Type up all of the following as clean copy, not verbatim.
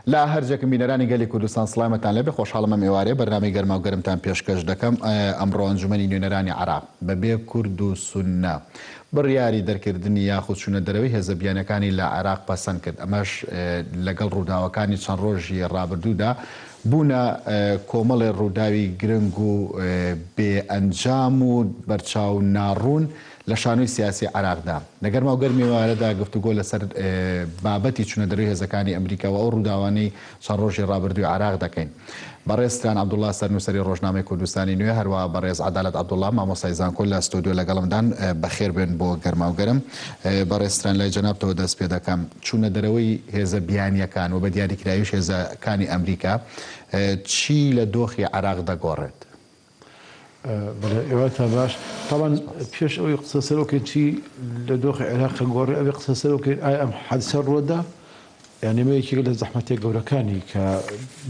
لا هەرجێکم بینەرانی گەلی کوردستان سڵامەتان لەبێ خۆشحاڵمە میوارێ بەرنامەی گەرما و گەرمتان پێشکەش دەکەم. ئەمڕۆ ئەنجومەنی نوێنەرانی عێراق بەبێ کورد و سونە بڕیاری دەرکردنی یاخود چوونە دەرەوەی هێزەبیانەکانی لە عێراق پەسەند کرد. ئەمەش لەگەڵ ڕووداوەکانی چەند ڕۆژی ڕابردوودا بوونە کۆمەڵی ڕووداوی گرنگ و بێئەنجام و بەرچاو ناڕوون لە شانۆی سیاسی عێراقدا. لەگەرما و گەرمیوارەدا گفتوگۆ لەسەر بابەتی چوونە دەروی هێزەکانی ئەمریکا و ئەو ڕووداوانەی چەند ڕۆژی ڕابردووی عێراق دەکەین. بەڕێزتان عەبدوڵڵا سەرنووسەری ڕۆژنامەی کوردستانی نوێ، هەروە بەڕێز عەدالەت عەبدوڵڵا مامۆستای زانکۆ لە ستودیۆ لەگەڵمدان. بەخێر بێن بۆ گەرما و گەرم. بەڕێزتان لای جەنابتەوە دەست پێ دەکەم. چوونە دەرەوەی هێزە بیانیەکان و بە دیاریکراویش هێزەکانی ئەمریکا چی لە دۆخی عێراق دەگۆڕێت؟ ئێوەتە باش طبعا پێش ئەوەی قسە سەرۆکەین چی لە دۆخی عێراق گۆڕێ ئەوەی قسە سەرۆکەین ئایا ئەم حادسە ڕۆدا یعنی مەیەکی لە زەحمەتێک گەورەکانی کە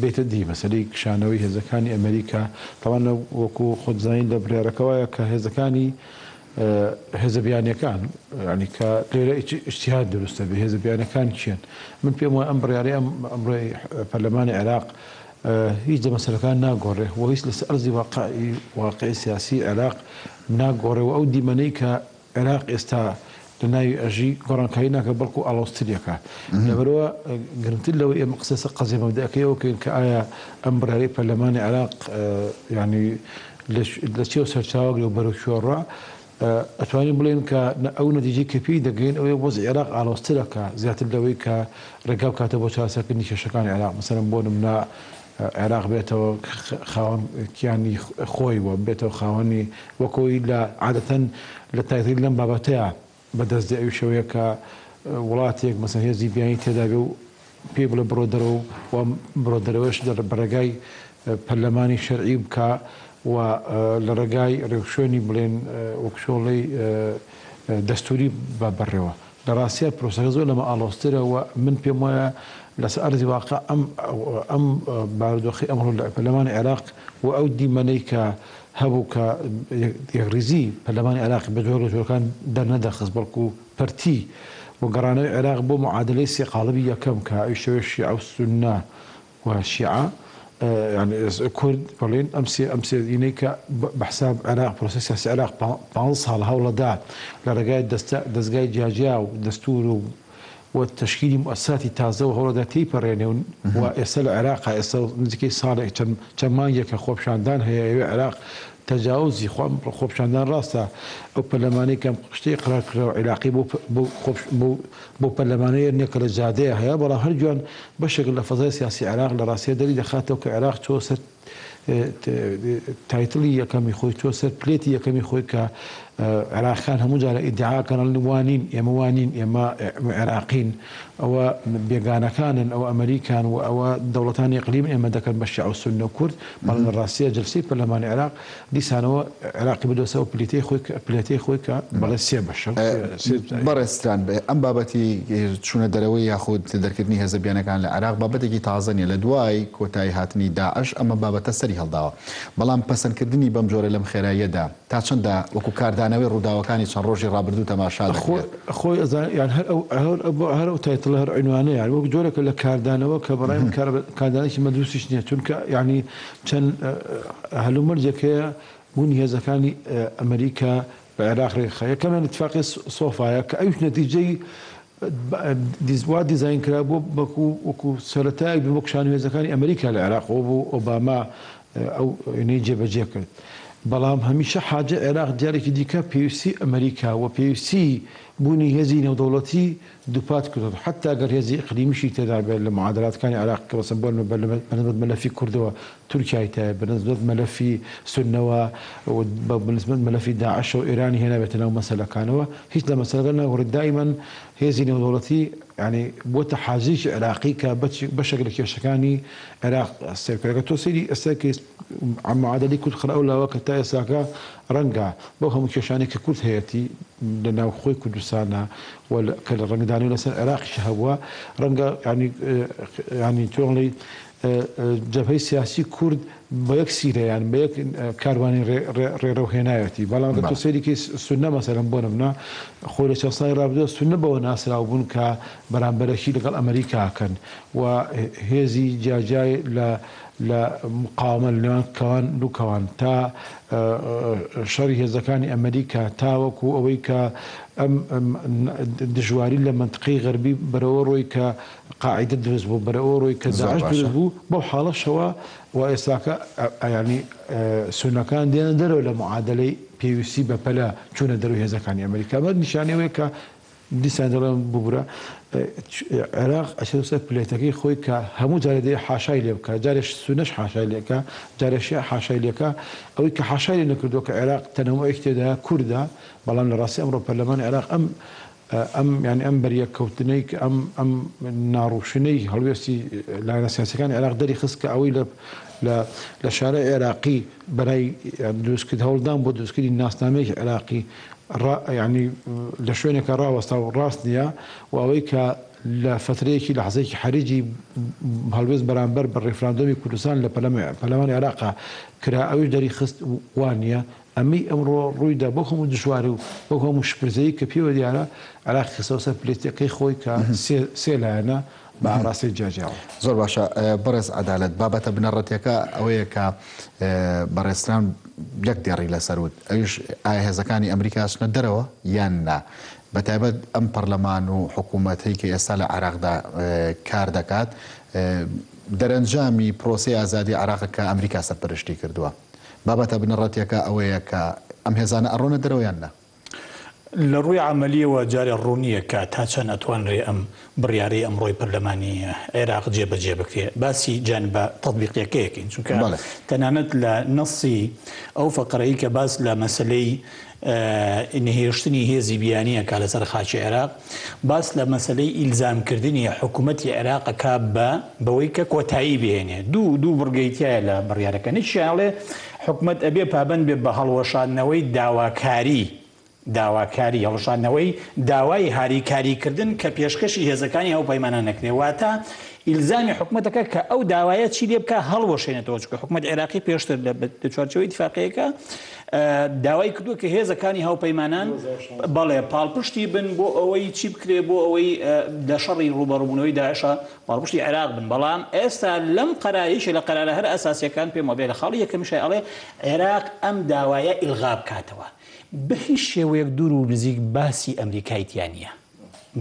بێتە دی مەسەلەی کشانەوەی هێزەکانی ئەمریکا طبعا وەکو خۆتزانین لە بڕیارەکەوایە کە هێزەکانی هێزەبیانیەکان ینی کە لێرە ئیجتیهاد دروستە بێ هێزەبیانەکان چیان من پێم وایە ئەم بڕیارەی ئەمڕۆی پەرلەمانی عێراق هیچ مەسەلەکان ناگۆڕێ و هیچ لەسەر ئەرزی واقعی سیاسی عێراق ناگۆڕێ و ئەو دیمەنەی کە عێراق ئێستا لە ناوی ئەژی گۆڕانکاری ناکە بەڵکو ئاڵۆستریەکە لەبەرەوە گرنگتر لەوەی ئێمە قسە قەزیە مەبدەکەیەوەکەین کە ئایا ئەم بڕیارەی پەرلەمانی عێراق ینی لە چێو سەرچاوەگرێ و بەرەو شۆڕە ئەتوانین بڵێن کە ئەو نەتیجەی کە پێی دەگەین ئەوەی وەزعی عێراق ئاڵۆسترەکە زیاتر لەوەی کە ڕێگا بکاتە بۆ چارەسەرکردنی کێشەکانی عێراق مەسەڵەن بۆ نمونە عێراق بێتەوە خاوەن کیانی خۆی وە بێتەوە خاوەنی وەکەوەی لە عادەتەن لە تایتری لەم بابەتەیە بەدەستدە ئەو شەوەیە کە وڵاتێک مەسەن هێزی بیانی تێدا بێ و پێ بڵێ بڕۆ دەرەوە و بڕۆ دەرەوەش بەڕێگای پەرلەمانی شەرعی بکە و لە ڕێگای ڕێوشێنی بڵێن وەکشۆڵەی دەستوری بەڕێوە لە ڕاستیە پرۆسەکە زۆر لەمە ئاڵۆسترە و من پێم وایە لەسەر ئەرزی واقع ئەم بارودۆخی ئەمڕۆ لە پەرلەمانی عێراق و ئەو دیمەنەی کە هەبوو کە یەکریزی پەرلەمانی عێراق بە جۆرەکان دەرنەدەخست بەڵکو پەرتی و گەڕانەوەی عێراق بۆ معادلەی سێ قاڵبی یەکەم کە ئەو شەوێ شیعە و سونە و شیعە يعني كورد بلين امسي ينيكا بحساب عراق بروسيس سياسي عراق 5 سال هولا دا لرجاي دزجاي جاجاو دستور والتشكيل مؤسساتي تازه وهو دا تيبر يعني ويسال العراق يسال نزكي صالح كم ما يك خوب شاندان هي العراق تجاوزي خوب شاندان راسه او برلماني كم قشتي قرار عراقي بو برلماني نكل زاده هي برا هرجون بشكل لفظيه سياسي عراق لراسيه دليل دخاته كعراق توسط تايتلي كم يخوي توسط بليتي كم يخوي ك عراق كان هم جال ادعاء كان الموانين يا موانين يا ما عراقيين او بيغانا كان او امريكان او دولتان اقليم اما ذكر بشع والسنه وكرد مال الراسيه جلسي برلمان العراق دي سنه عراقي بدو سو بليتي خويك بلسيه بشع برستان ام بابتي شنو دروي ياخذ تذكرني هذا بيانا كان العراق بابتي تازني لدواي كوتاي هاتني داعش اما بابت سري هلداوا بلام پسند کردنی بم جوره لم خیرایەدا تا چەندە وەکو کاردانەوەی ڕووداوەکانی چەند ڕۆژی ڕابردوو تەماشا دەکرێت خۆی يعني هەر ئەو تایتڵە هەر عنوانەیە يعني وەک جۆرەکە لە کاردانەوە کە بەڕای من کاردانێکی مەدروستیش نییە چونکە يعني چەند هەلومەرجێکەیە بوونی هێزەکانی ئەمریکا بە عێراق ڕێخە یەکەمیان اتفاقی سۆفایە کە ئەوش نەتیجەی وا دیزاین کرا بۆ وەکو سەرەتایەک بۆ کشانەوەی هێزەکانی ئەمریکا لە عێراق بۆ ئۆباما ئەو نەی جێبەجێ کرد بەڵام هەمیشە حاجە عێراق دیارێکی دیکە پێویستی ئەمریکا و پێویستی بوونی هێزی نێودەوڵەتی دووپات کردەوە حتا گەر هێزی ئیقلیمیشی تێدا بێت لە معادلاتەکانی عێراق کە بەسەر بەنسبەت مەلەفی کوردەوە تورکیای تایە بەنسبەت مەلەفی سونەوە بەنسبەت مەلەفی داعش و ئێرانی هێنابێتە ناو مەسەلەکانەوە هیچ لە مەسەلەکە ناگۆڕێت دائیمەن هێزی نێودەوڵەتی يعني بۆتە حاجیش عێراقی کە بەشێک لە کێشەکانی عێراق سێرکەکە تۆ سەیری ئەسەکەی معادلی کورد خراولاوە کە تا ئێساکە ڕەنگە بۆ هەموو کێشانی کە کورد هەیەی لە ناو خۆی کوردستانە کە لە ڕەنگدانی لەسەر عێراقیش هەبووە ڕەنگە ینی تۆڵی جبهەی سیاسی کورد بە یەک سیرەیان بە یەک کاروانی ڕێڕەوهێنایەتی بەڵام کە تۆ سەیرێکی سونە مەسەلەن بۆ نمونە خۆی لە چەند ساڵی ڕابردووە سونە بەوە ناسراو بوون کە بەرامبەرەکی لەگەڵ ئەمریکاکەن و هێزی جیاجای لە مقاومە لە نێوان کەوان دووکەوان تا شەڕی هێزەکانی ئەمریکا تاوەکو ئەوەی کە ئەم دژواری لە منطقەی غەربی بەرەوە ڕۆی کە قاعیدە دروست بوو بەرەوە ڕۆی کە داعش دروست بوو بەو حاڵەشەوە و ئێستاکە ینی سونەکان دێنە دەرەوە لە معادلەی پێویستی بەپەلە چوونە دەروی هێزەکانی ئەمریکا بە نیشانەوەی کە دیسان دەڵێن ببوورە عێراق ئەچێتە پلێتەکەی خۆی کە هەموو جارێ دەیە حاشای لێ بکە جارێش سونەش حاشای لێکە جارێشی حاشای لێکە ئەوەی کە حاشای لێ نەکردووە کە عێراق تەنەوەیەک تێدا کووردا بەڵام لە ڕاستی ئەمڕۆ پەرلەمانی عێراق ینی ئەم بەریەکەوتنەی کە ئەم ناڕوشنەی هەڵوێستی لایەنە سیاسەکانی عێراق دەری خست کە ئەوەی لە شارە عێراقی بەرای دروستکرد هەوڵدان بۆ دروستکردی ناسنامەیەکی عێراقی ینی لە شوێنێکە ڕاوەستا و ڕاست نییە و ئەوەی کە لە فترەیەکی لە حەزێکی حەریجی هەڵوێست بەرامبەر بە ڕێفراندۆمی کوردستان لە پەرلەمانی عێراقا کرا ئەوش دەری خست وان نییە ئەمی ئەمڕۆ ڕوویدا بۆ هەموو دژواری و بۆ هەموو شپرزەیی کە پێوە دیارە عێراق خستەوە پلێتەکەی خۆی کە سێ لایەنە بە ئاڕاستی جیاجیاوە. زۆر باشە بەڕێز عەدالەت بابەتە بنەڕەتیەکە ئەوەیە کە بەڕێستران یەک دێڕی لەسەر وت ئەوش ئایا هێزەکانی ئەمریکا چنە دەرەوە یان نا بەتایبەت ئەم پەرلەمان و حکوومەتەی کە ئێستا لە عێراقدا کار دەکات دەرەنجامی پرۆسی ئازادی عێراق کە ئەمریکا سەرپەرشتی کردووە بابەتە بنەڕەتیەکە ئەوەیە کە ئەم هێزانە ئەڕۆنە دەرەوە یان نا لە ڕووی عملیەوە جارێ ڕوونیە کە تا چەند ئەتوانرێ ئەم بڕیاری ئەمڕۆی پەرلەمانی عێراق جێبەجێ بکرێ باسی جانبە تەطبیقیەکەیەکەین چونکە تەنانەت لە نەسی ئەو فەقرەی کە باس لە مەسلەی نهێشتنی هێزی بیانیە کا لەسەر خاچی عێراق باس لە مەسلەی ئیلزامکردنی حکوومەتی عێراقەکە بەوەی کە کۆتایی بهێنێ دوو بڕگەیتیایە لە بڕیارەکە نیشیاڵێ حکوومەت ئەبێ پابند بێ بە هەڵوەشاندنەوەی داواکاری هەڵوەشاندنەوەی داوای هاریکاریکردن کە پێشکەشی هێزەکانی ئەو پەیمانە نەکرێ واتە ئیلزامی حکوومەتەکە کە ئەو داوایە چی لێ بکە هەڵوەشێنێتەوە چکە حکوومەت عێراقی پێشتر لە چوارچەوەی اتفاقیەکە داوای کردووە کە هێزەکانی هاوپەیمانان بەڵێ پاڵپشتی بن بۆ ئەوەی چی بکرێ بۆ ئەوەی لە شەڕی ڕوبەڕووبوونەوەی داعشە پاڵپشتی عێراق بن بەڵام ئێستا لەم قەراریشە لە قەرارە هەر ئەساسیەکان پێم وابێ لە خاڵی یەکەمیشای ئەڵێ عێراق ئەم داوایە ئیلغا بکاتەوە بە هیچ شێوەیەک دوور و نزیک باسی ئەمریکایتیان نییە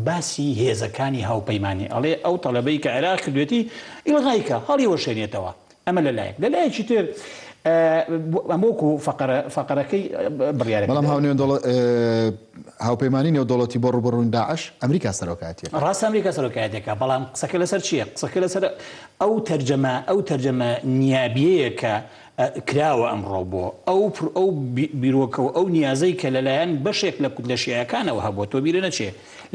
باسی هێزەکانی هاوپەیمانی ئەڵێ ئەو تەڵەبەی کە عێراق کردوێتی ئیلغایکە هەڵی وەشێنێتەوە ئەمە لەلایەکی تر ئەمۆکو فەقەرەکەی بڕیارەکە بەڵام هاوپەیمانی نێودەوڵەتی بۆ ڕوبەڕووی داعش ئەمریکا سەرۆکاتیە ڕاست ئەمریکا سەرۆکاتێکە بەڵام قسەکە لەسەر چییە قسەکە لەسەر ئەو تەرجەمە نیابیەیە کە کراوە ئەمڕۆ بۆ ئەو بیرۆکە و ئەو نیازەی کە لەلایەن بەشێک لە شیعەکانەوە هەبووە تۆ بیرە نەچێ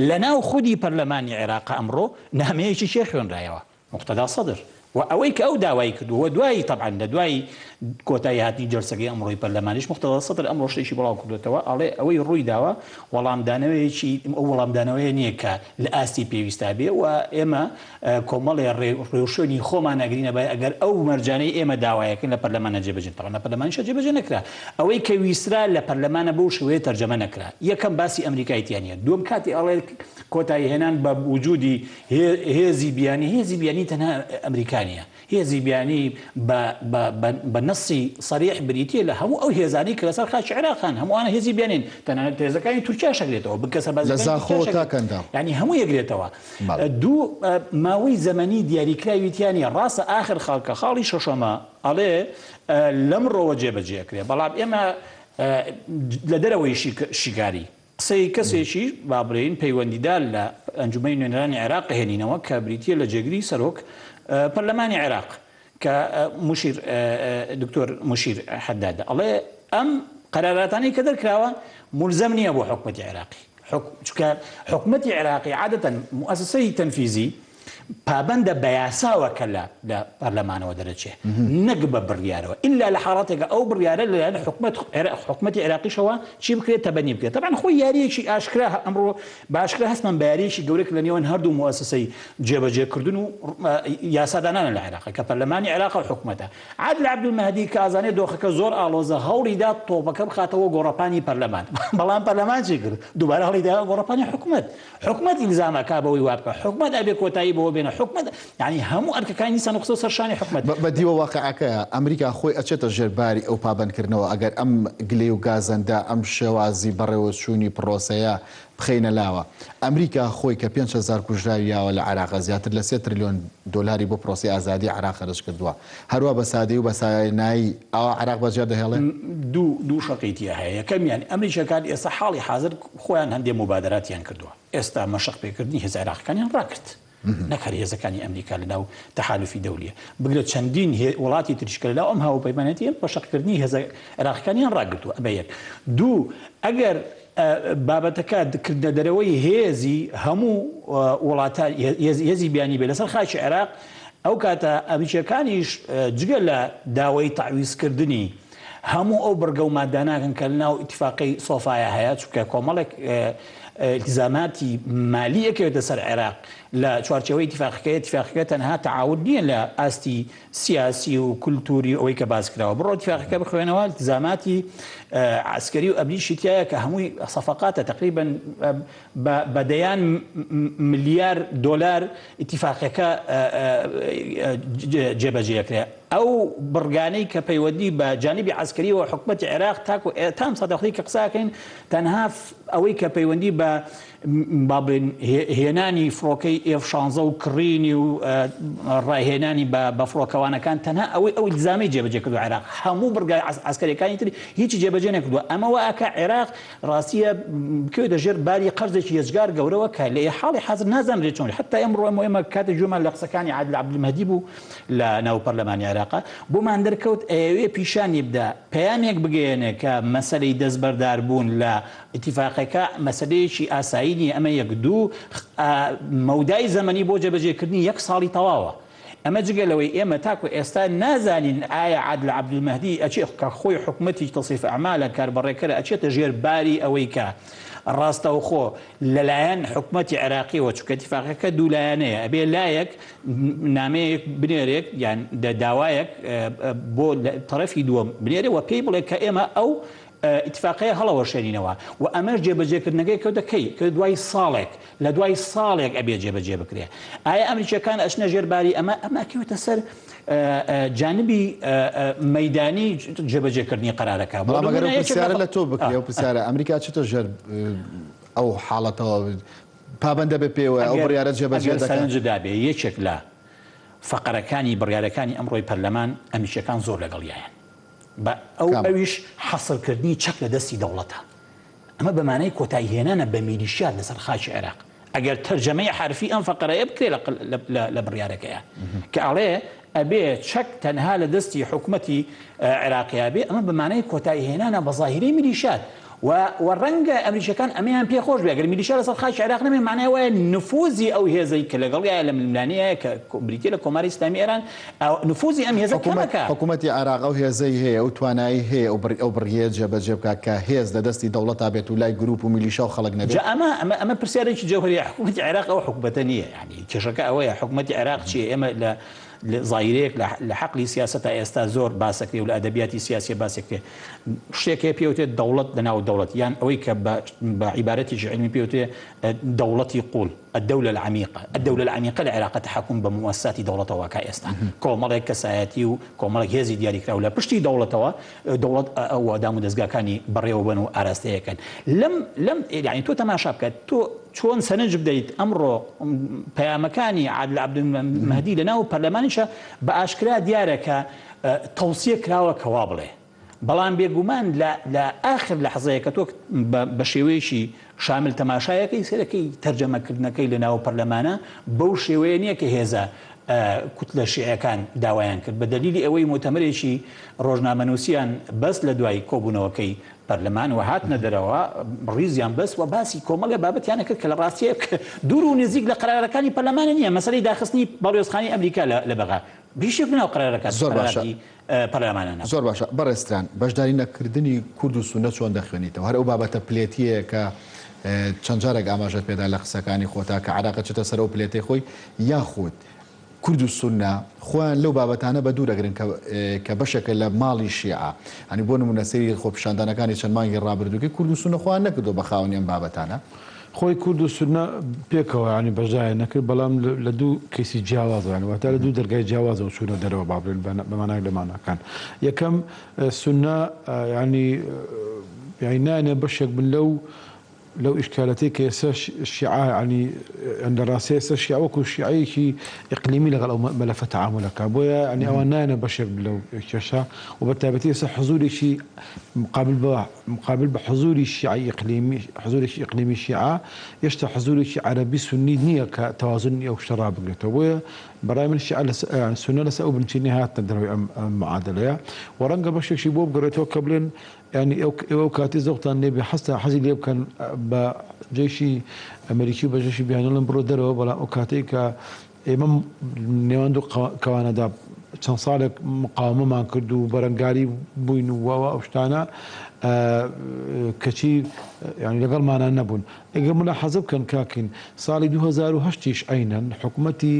لە ناو خودی پەرلەمانی عێراق ئەمڕۆ نامەیەکی چێ خوێنرایەوە مقتەدا سەدر و ئەوەی کە ئەو داوای کردووە دوایی طبعا لە دوای کۆتایی هاتنی جەرسەکەی ئەمڕۆی پەرلەمانیش مقتەدا سەدر ئەمڕۆ شتێکی بڵاو کردوێتەوە ئەڵێ ئەوەی ڕووی داوە وەڵامدانەوەیەکی ئەو وەڵامدانەوەیە نییە کە لە ئاستی پێویستا بێ و ئێمە کۆمەڵێ ڕێوشێنی خۆمان ناگرینە بە ئەگەر ئەو مەرجانەی ئێمە داوایەکەن لە پەرلەمانە جێبەجێ تەواو لە پەرلەمانیشە جێبەجێ نەکرا ئەوەی کە ویسترا لە پەرلەمانە بەو شێوەیە تەرجەمە نەکرا یەکەم باسی ئەمریکاییتیانە دووەم کاتی ئەڵێ کۆتایی هێنان بە وجودی هێزی بیانی تەنها ئەمریکانیە هێزی بیانی بە نەسی صریح بریتیە لە هەموو ئەو هێزانی کە لەسەر خاچی عێراقان هەمووانە هێزی بیانین تەنانەت هێزەکانی تورکیا شەگرێتەوە بکەسە ینی هەموو یەگرێتەوە دوو ماوەی زەمەنی دیاریکراویتیانی ڕاستە ئاخر خاڵکە خاڵی شەشەمە ئەڵێ لەمڕۆوە جێبەجێکرێ بەڵام ئێمە لە دەرەوەی شیکاری قسەی کەسێکی بابرین پەیوەندیدار لە ئەنجومەی نوێنەرانی عێراق هێنینەوە کە بریتیە لە جێگری سەرۆک پەرلەمانی عێراق کە دکتۆر مشیر حەدادە ئەڵێ ئەم قەراراتانی کە دەرکراوە ملزەم نییە بۆ حکومەتی عێراقی چونکە حکومەتی عێراقی عادەتەن مؤسسەی تەنفیزی پابندە بە یاساوە کە لە پەرلەمانەوە دەرەچێ نەک بە بڕیارەوە ئللا لە حاڵاتێکە ئەو بڕیارە لەلایەن حکوومەتی عێراقیشەوە چی بکرێت تەبەنی بکرێت طبعاً خۆی یاریەکی ئاشکرا ئەمڕۆ باشکرا هەستمان بە یاریەکی گەورەی لە نێوان هەردوو مؤسسەی جێبەجێکردن و یاسادانانە لە عێراق کە پەرلەمانی عێراق و حکوومەتە عادل عەبدولمەهدی کە ئازانێ دۆخەکە زۆر ئاڵۆزە هەوڵیدا تۆپەکە بخاتەوە گۆڕەپانی پەرلەمان بەڵام پەرلەمان چی کرد دووبارە هەوڵیدا گۆڕەپانی حکوومەت ئیلزامەکە بەوەی وابکە حکوومەت ئەبێ کۆتایی بەوە بێنە حکوومەت يعني هەموو ئەرکەکانی سەنوقسە و سەرشانی حکوومەت بە دیوە واقعەکە ئەمریکا خۆی ئەچێتە ژێرباری ئەو پابندکردنەوە ئەگەر ئەم گلێ و گازەندە ئەم شێوازی بەڕێوەچوونی پرۆسەیە بخەینە لاوە ئەمریکا خۆی کە 5,000 کوژراویاوە لە عێراق زیاتر لە 3 تریلیۆن دۆلاری بۆ پرۆسی ئازادی عێراق خەرج کردووە هەروە بە سادەی و بە ساینایی ئەوە عێراق بەجێ دەهێڵێ دوو شەقیتیە هەیە یەکەمیان ئەمریکاکان ئێستا حاڵی حاضر خۆیان هەندێک مبادراتیان کردووە ئێستا مەشق پێکردنی هێز عێراقیەکانیان ڕاکرد نەکار هێزەکانی ئەمریکا لەناو تەحالوفی دەولیە بگرێت چەندین وڵاتی تریشکە لەناو ئەم هاوپەیمانەتیان بە شەقکردنی هێز عێراقیەکانیان ڕاگرتووە ئەبە یەک دوو ئەگەر بابەتەکە کردە دەرەوەی هێزی هەموو وڵاتان هێزی بیانی بێ لەسەر خاکی عێراق ئەو کاتە ئەمریکیەکانیش جگە لە داوای تەعویزکردنی هەموو ئەو بەرگە و ماداناکەن کە لەناو ئیتیفاقی سۆفایا هەیە چونکە کۆمەڵێک التزاماتی مالیەکەوێتە سەر عێراق لە چوارچەوەی اتفاقەکە تەنها تەعاون نییە لە ئاستی سیاسی و کولتوری ئەوەی کە باس کراوە بڕۆ اتفاقەکە بخوێنەوە التزاماتی عسکەری و ئەمنیشی تایە کە هەمووی سەفەقاتە تقریبا بەدەیان ملیار دۆلار اتفاقەکە جێبەجێکرێ ئەو بڕگانەی کە پەیوەندی بە جانبی عسکەری و حکوومەتی عێراق تام سەدەخڵی کە قساکەین تەنها ئەوەی کە پەیوەندی بە هێنانی فڕۆکەی F-16 و کڕینی و ڕاهێنانی بە فڕۆکەوانەکان تەنها ئەوەی ئەو الزامی جێبەجێ کردو عێراق هەموو بڕگای عسکەریەکانی تری هیچی جێبەجێ نەکردووە ئەمەوە ئەکە عێراق ڕاستیە بکوێ دەژێر باری قەرزێکی هێزگار گەورەوە کە لە حاڵی حاضر نازانرێت چۆن حتا ئەمڕۆ ئێمە کاتە جومان لە قسەکانی عادل عەبدولمەهدی بوو لە ناو پەرلەمانی عێراقا بۆمان دەرکەوت ئەوێ پیشانی بدە پەیامێک بگەێنێ کە مەسەلەی دەستبەرداربوون لە ئیتیفاقەکە مەسەلەیەکی ئاسایی نیە ئەمە یەک دوو مەودای زەمەنی بۆ جێبەجێکردنی 1 ساڵی تەواوە ئەمە جگەلەوەی ئێمە تاکو ئێستا نازانین ئایا عادل عەبدولمەهدی ئەچێ کە خۆی حکوومەتی تەصیف ئەعمالە کاربڕێکەرە ئەچێتە ژێر باری ئەوەی کە ڕاستەوخۆ لەلایەن حکوومەتی عێراقیەوە چونکە اتفاقەکە دوو لایەنەیە ئەبێ لایەک نامەیەک بنێرێک یان داوایەک بۆ تەرەفی دووەم بنێرێ و پێی بڵێ کە ئێمە ئەو اتفاقەیە هەڵەوە شێنینەوە و ئەمەش جێبەجێکردنەکەی کەوتەکەی کە دوای ساڵێک لە دوای ساڵێک ئەبێ جێبەجێ بکرێ ئایا ئەمریکیەکان ئەچنە ژێرباری ئەمە کەوتە سەر جانبی مەیدانی جێبەجێکردنی قەرارەکە پرسیارە لە تۆ بکرێ و پرسیارە ئەمریکا چۆتە ژێر ئەو حاڵەتەوە پابەندە بێ پێوە ئەو بڕیارە جێبەجێ دەکەن یەکێک لە فەقەرەکانی بڕیارەکانی ئەمڕۆی پەرلەمان ئەمریکیەکان زۆر لەگەڵیایەن ئەویش حەسڕکردنی چەک لە دەستی دەوڵەتە ئەمە بەمانەی کۆتاییهێنانە بە میلیشیات لەسەر خاکی عێراق ئەگەر تەرجەمەی حرفی ئەم فەقەرەیە بکرێ لە بڕیارەکەیە کە ئەڵێ ئەبێ چەک تەنها لە دەستی حکوومەتی عێراقیا بێ ئەمە بەمانەی کۆتاییهێنانە بە ظاهیرەی میلیشیات و ڕەنگە ئەمریکیەکان ئەمەیان پێخۆش بێ ئەگەر میلیشیا لەسەر خاکی عێراق نەبێ معنای وایە نفوزی ئەو هێزەی کە لەگەڵیایە لە ململانەیە کە بریتیە لە کۆماری ئیسلامی ئێران نفوزی ئەم هێزە کەمەکە حکوومەتی عێراق ئەو هێزەی هەیە ئەو توانایی هەیە ئەو بڕیە جێبەجێ بکات کە هێز لە دەستی دەوڵەتا بێت و لای گروپ و میلیشیا و خەڵک نەبێت ئەمە پرسیارێکی جەوهریە حکوومەتی عێراق ئەو حکوومەتە نییە یعنی کێشەکە ئەوەیە حکوومەتی عێراق چیە ئێمە ظاهیرەیەک لە حەقلی سیاسەتە ئێستا زۆر باسەکرێ و لە ئەدەبیاتی سیاسی باسێکرێ شتێکێ پێوتێت دەوڵەت لەناو دەوڵەت یان ئەوەی کە بە عیبارەتێکی علمی پێوتێ دەوڵەتی قوڵ الدولة العميقة لعراق تحكم بمؤسسات دولتها كايستا كومالك كساياتي وكومالك هزي ديالي كراولا بشتي دولتها دولة او دامو دزغاكاني بريو بنو ارستي كان لم يعني تو تماشى بك تو شلون سنجب بديت امره بمكاني عادل عبدولمهدي لنا برلمانيشا باشكرا ديارك توصيه كراولا كوابله بەڵام بێگومان لە ئاخر لەحزەیە کە تۆ بە شێوەیەکی شامل تەماشایەکەی سەرەکەی تەرجەمەکردنەکەی لە ناو پەرلەمانە بەو شێوەیە نییە کە هێزە کوتلە شیعەکان داوایان کرد بە دەلیلی ئەوەی مۆتەمەرێکی ڕۆژنامەنووسیان بەس لە دوای کۆبوونەوەکەی پەرلەمان و هاتنە دەرەوە ڕیزیان بەس و باسی کۆمەڵە بابەتیانە کرد کە لە ڕاستیە دوور و نزیک لە قەرارەکانی پەرلەمانە نییە مەسەلەی داخستنی باڵیۆزخانی ئەمریکا لە بەغا بیشێک بناو قەرارەکە پەرلەمانە زۆر باشە بەڕێستران بەشداری نەکردنی کورد و سونە چۆن دەخوێنیتەوە هەر ئەو بابەتە پلێتیە کە چەند جارێک ئاماژەت پێدا لە قسەکانی خۆتا کە عراقە چێتە سەر ئەو پلێتەی خۆی یاخود کورد و سونە خۆیان لەو بابەتانە بە دوور دەگرن کە بەشێکە لە ماڵی شیعە هەنی بۆ نمونە سەیری خۆپیشاندانەکانی چەند مانگی ڕابردووکەی کورد و سونە خۆیان نەکردو بە خاوەنی ئەم بابەتانە خۆی کورد و سونە پێکەوە ینی بەژایە نەکرد بەڵام لە دوو کەسی جیاوازیان واتە لە دوو دەرگای جیاوازەوە چوونە دەرەوە بابرێن بەمانای لەمانەکان یەکەم سونە ینی نانێ بەشێک بن لەو ئیشکالەتی کە ئێستا شیعە ینی لە ڕاستی ئێستا شیعە وەکو شیعەیەکی ئیقلیمی لەگەڵ ئەو مەلەفە تەعاملەکە بۆیە ینی ئەوان نانێ بەشێک لەو کێشە و بەتایبەتی ئێستا حزورێکی مقابل بە حزوری شیعی ئیقلیمی حزورێکی ئیقلیمی شیعە هێشتا حزورێکی عەرەبی سونی نییە کە تەوازنی ئەو شتە ڕابگرێتەوە بۆیە بەڕای من شیعە سونە لەسەر ئەو بنچینی هاتنە دەرەوەی ئەم معادلەیە و ڕەنگە بەشێکی بۆ بگەڕێتەوە کە بڵێن ینی ئێوە کاتی زەوتان لێبێ هەستا حەزی لێ بکەن بە جێشی ئەمریکی و بە جێشی بیانۆڵم بڕۆ دەرەوە بەڵام ئەو کاتێک کە ئێمە نێوان دوو کەوانەدا چەند ساڵێک مقاومەمان کرد و بەرەنگاری بووین و واوە ئەو شتانە کەچی ینی لەگەڵمانان نەبوون ئەگەر ملاحەزە بکەن کاکەین ساڵی 2008 عینەن حکوومەتی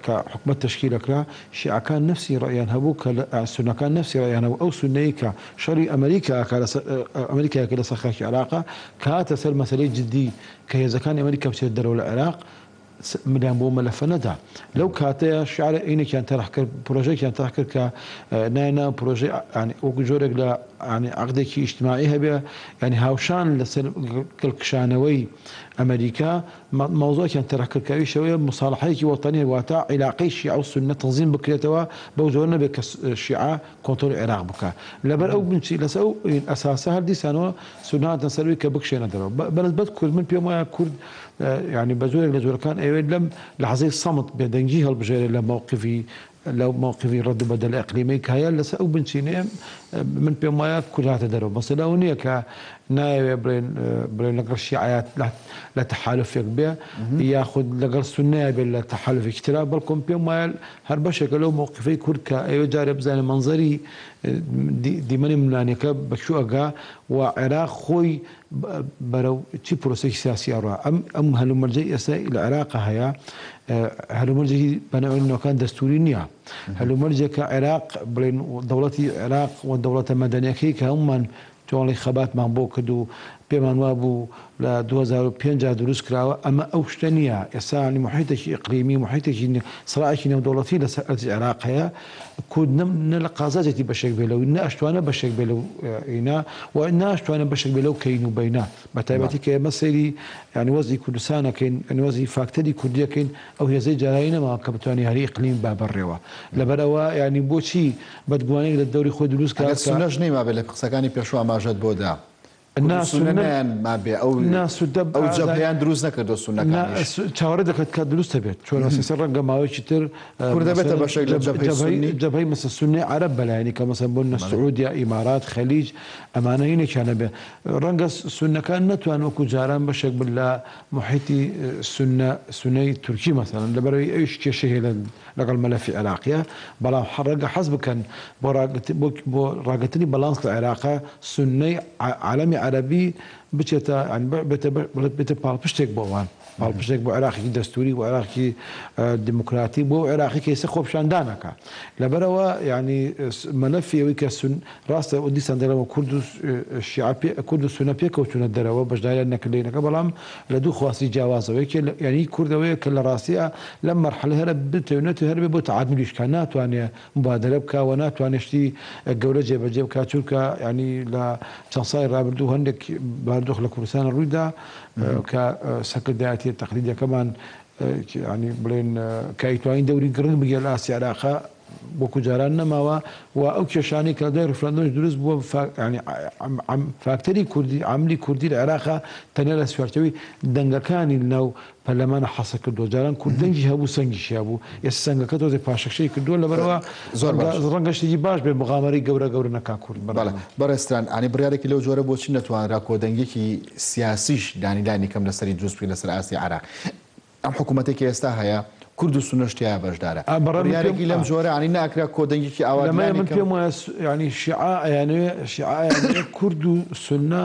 کە حکوومەت تەشکیلەکرا شیعەکان نفسی ڕایان هەبوو کە سونەکان نفسی ڕایان هەبوو ئەو سونەیە کە شەڕی ئەمریکاکە لەسەر خاکی عێراقا کاتە سەر مەسەلەی جددی کە هێزەکانی ئەمریکا بچێت دەرەوە لە عێراق ملیان بۆ مەلەفە نەدا لەو کاتەیە شعر عینێکیان تەرح کرد پرۆژێکیان تەرح کرد کە ناینا پرۆژێ وەکو جۆرێک لە عقدێکی ئیجتیماعی هەبێ ینی هاوشان لەسەر گەڵکشانەوەی ئەمریکا مەوزوعێکیان تەرح کرد کە ئەویشەوەیە مصالحەیەکی وەتانی واتە عیلاقەی شیعە و سونە تەنزیم بکرێتەوە بەو جۆرە نەبێت کە شیعە کۆنتڕۆلی عێراق بکات لەبەر ئەو بنچی لەسەر ئەو ئەساسە هەر دیسانەوە سونە هاتنە سەروی کە بکشێنە دەرەوە بەنسبەت کورد من پێم وایە کورد يعني بزورك لزوركان أيوة لم لحظة صمت بدنجي هالبجير لو موقفي رد بدل إقليمي كهيا لسا أو بنسيني من بيمايات كلها تدرب مثلا ونيا كنايا برين لقر الشيعيات لا تحالف يقبيا ياخذ لقر السنة بلا تحالف اكتراب بلكم بيمايل هربشك لو موقفي كرد كأيوة جارب زين منظري دي ماني ملاني بشو أجا وعراق خوي برو تي بروسيس سياسي أرى أم هلو مرجع إسرائيل العراق هيا هلو مرجع بناء إنه كان دستوري نيا هلو مرجع كعراق بين دولة العراق والدولة المدنية كي كهم تواني خبات مع بوكدو بيمان وابو ل 2005 دروس كراوة أما أوشتنيا يعني محيطك إقليمي محيطك صراعك دولتي لسألة العراق هي كود نلقازاتي بشك بلو إن أشتوانا بشك بلو إنا وإن أشتوانا بشك بلو كينو بينا بتعبتي كمسيري يعني وزي كردستان كين يعني وزي فاكتدي كردية كين أو هي زي جراينا ما كبتواني هري إقليم باب الروا لبروا يعني بوشي بدقواني للدوري خود دروس كراوة السنجني ما بلي قسكاني بيشوا ما جد بودا الناس ما بي الناس دب او جبهيان دروز نكردو السنه كانش تشاوردك كانت دروز تبيت شو اساس الرقم ما ويشتر كردبته بشكل جبهه مثل السنه عرب بلا يعني كمثلا بولنا السعوديه امارات خليج امانه هنا كان به رنقص السنه كان نتوان وكو جاران بشكل بالله محيطي السنه تركي مثلا لبري ايش كشيء لقى الملف العراقيه بلا حرق حسب كان براقتني بالانس العراق سني عالمي عربي بتشتا يعني بتبالبشتك بوان بالبشتك بو عراقي دستوري وعراقي ديمقراطي بو عراقي كيس خوب شاندانك لبروا يعني ملفي ويكسن راس ودي سندرا كرد الشعب كرد السنه بيكو تشنا دروا باش داير انك لينك بلام لدو خواسي جواز يعني كردويه كل راسيه لما مرحله هرب بتونته هرب بو تعادل الاشكالات واني مبادره بكونات وانشتي الجوله جيب كاتوركا يعني لا تنصاير رابردو هندك باردوخ لكردستان الرويدا كسكرداتي التقليديه كمان يعني بلين كايتوين دوري قرن بيجي الاسيا عراقه وەکو جاران نەماوە و ئەو کێشانی کە دوای ڕفراندۆش دروست بووە ینی فاکتەری کوردی عاملی کوردی لە عێراقا تەنیا لە سوارچەوەی دەنگەکانی ناو پەرلەمانە حەسە کردو جاران کوردەنگی هەبوو سەنگیشیا بوو ئێستا سەنگەکە تۆزێ پاشەکشەی کردووە لەبەرەوە زۆر ڕەنگە شتێکی باش بێ مغامەری گەورە نەکا کورد بەڕێستران ئانی بڕیارێکی لەو جۆرە بۆچی نەتوانرا کۆدەنگێکی سیاسیش دانیلانی کەم لەسەری دروست بکرێت لەسەر ئاسی عێراق ئەم حکوومەتێکی ئێستا هەیە کورد و سونەشتیا بەشدارە بڕیارێکی لەم جۆرە عنی ناکرا کۆدەنگێکی ئاوا من پێم وایە ینی شیعە کورد و سونە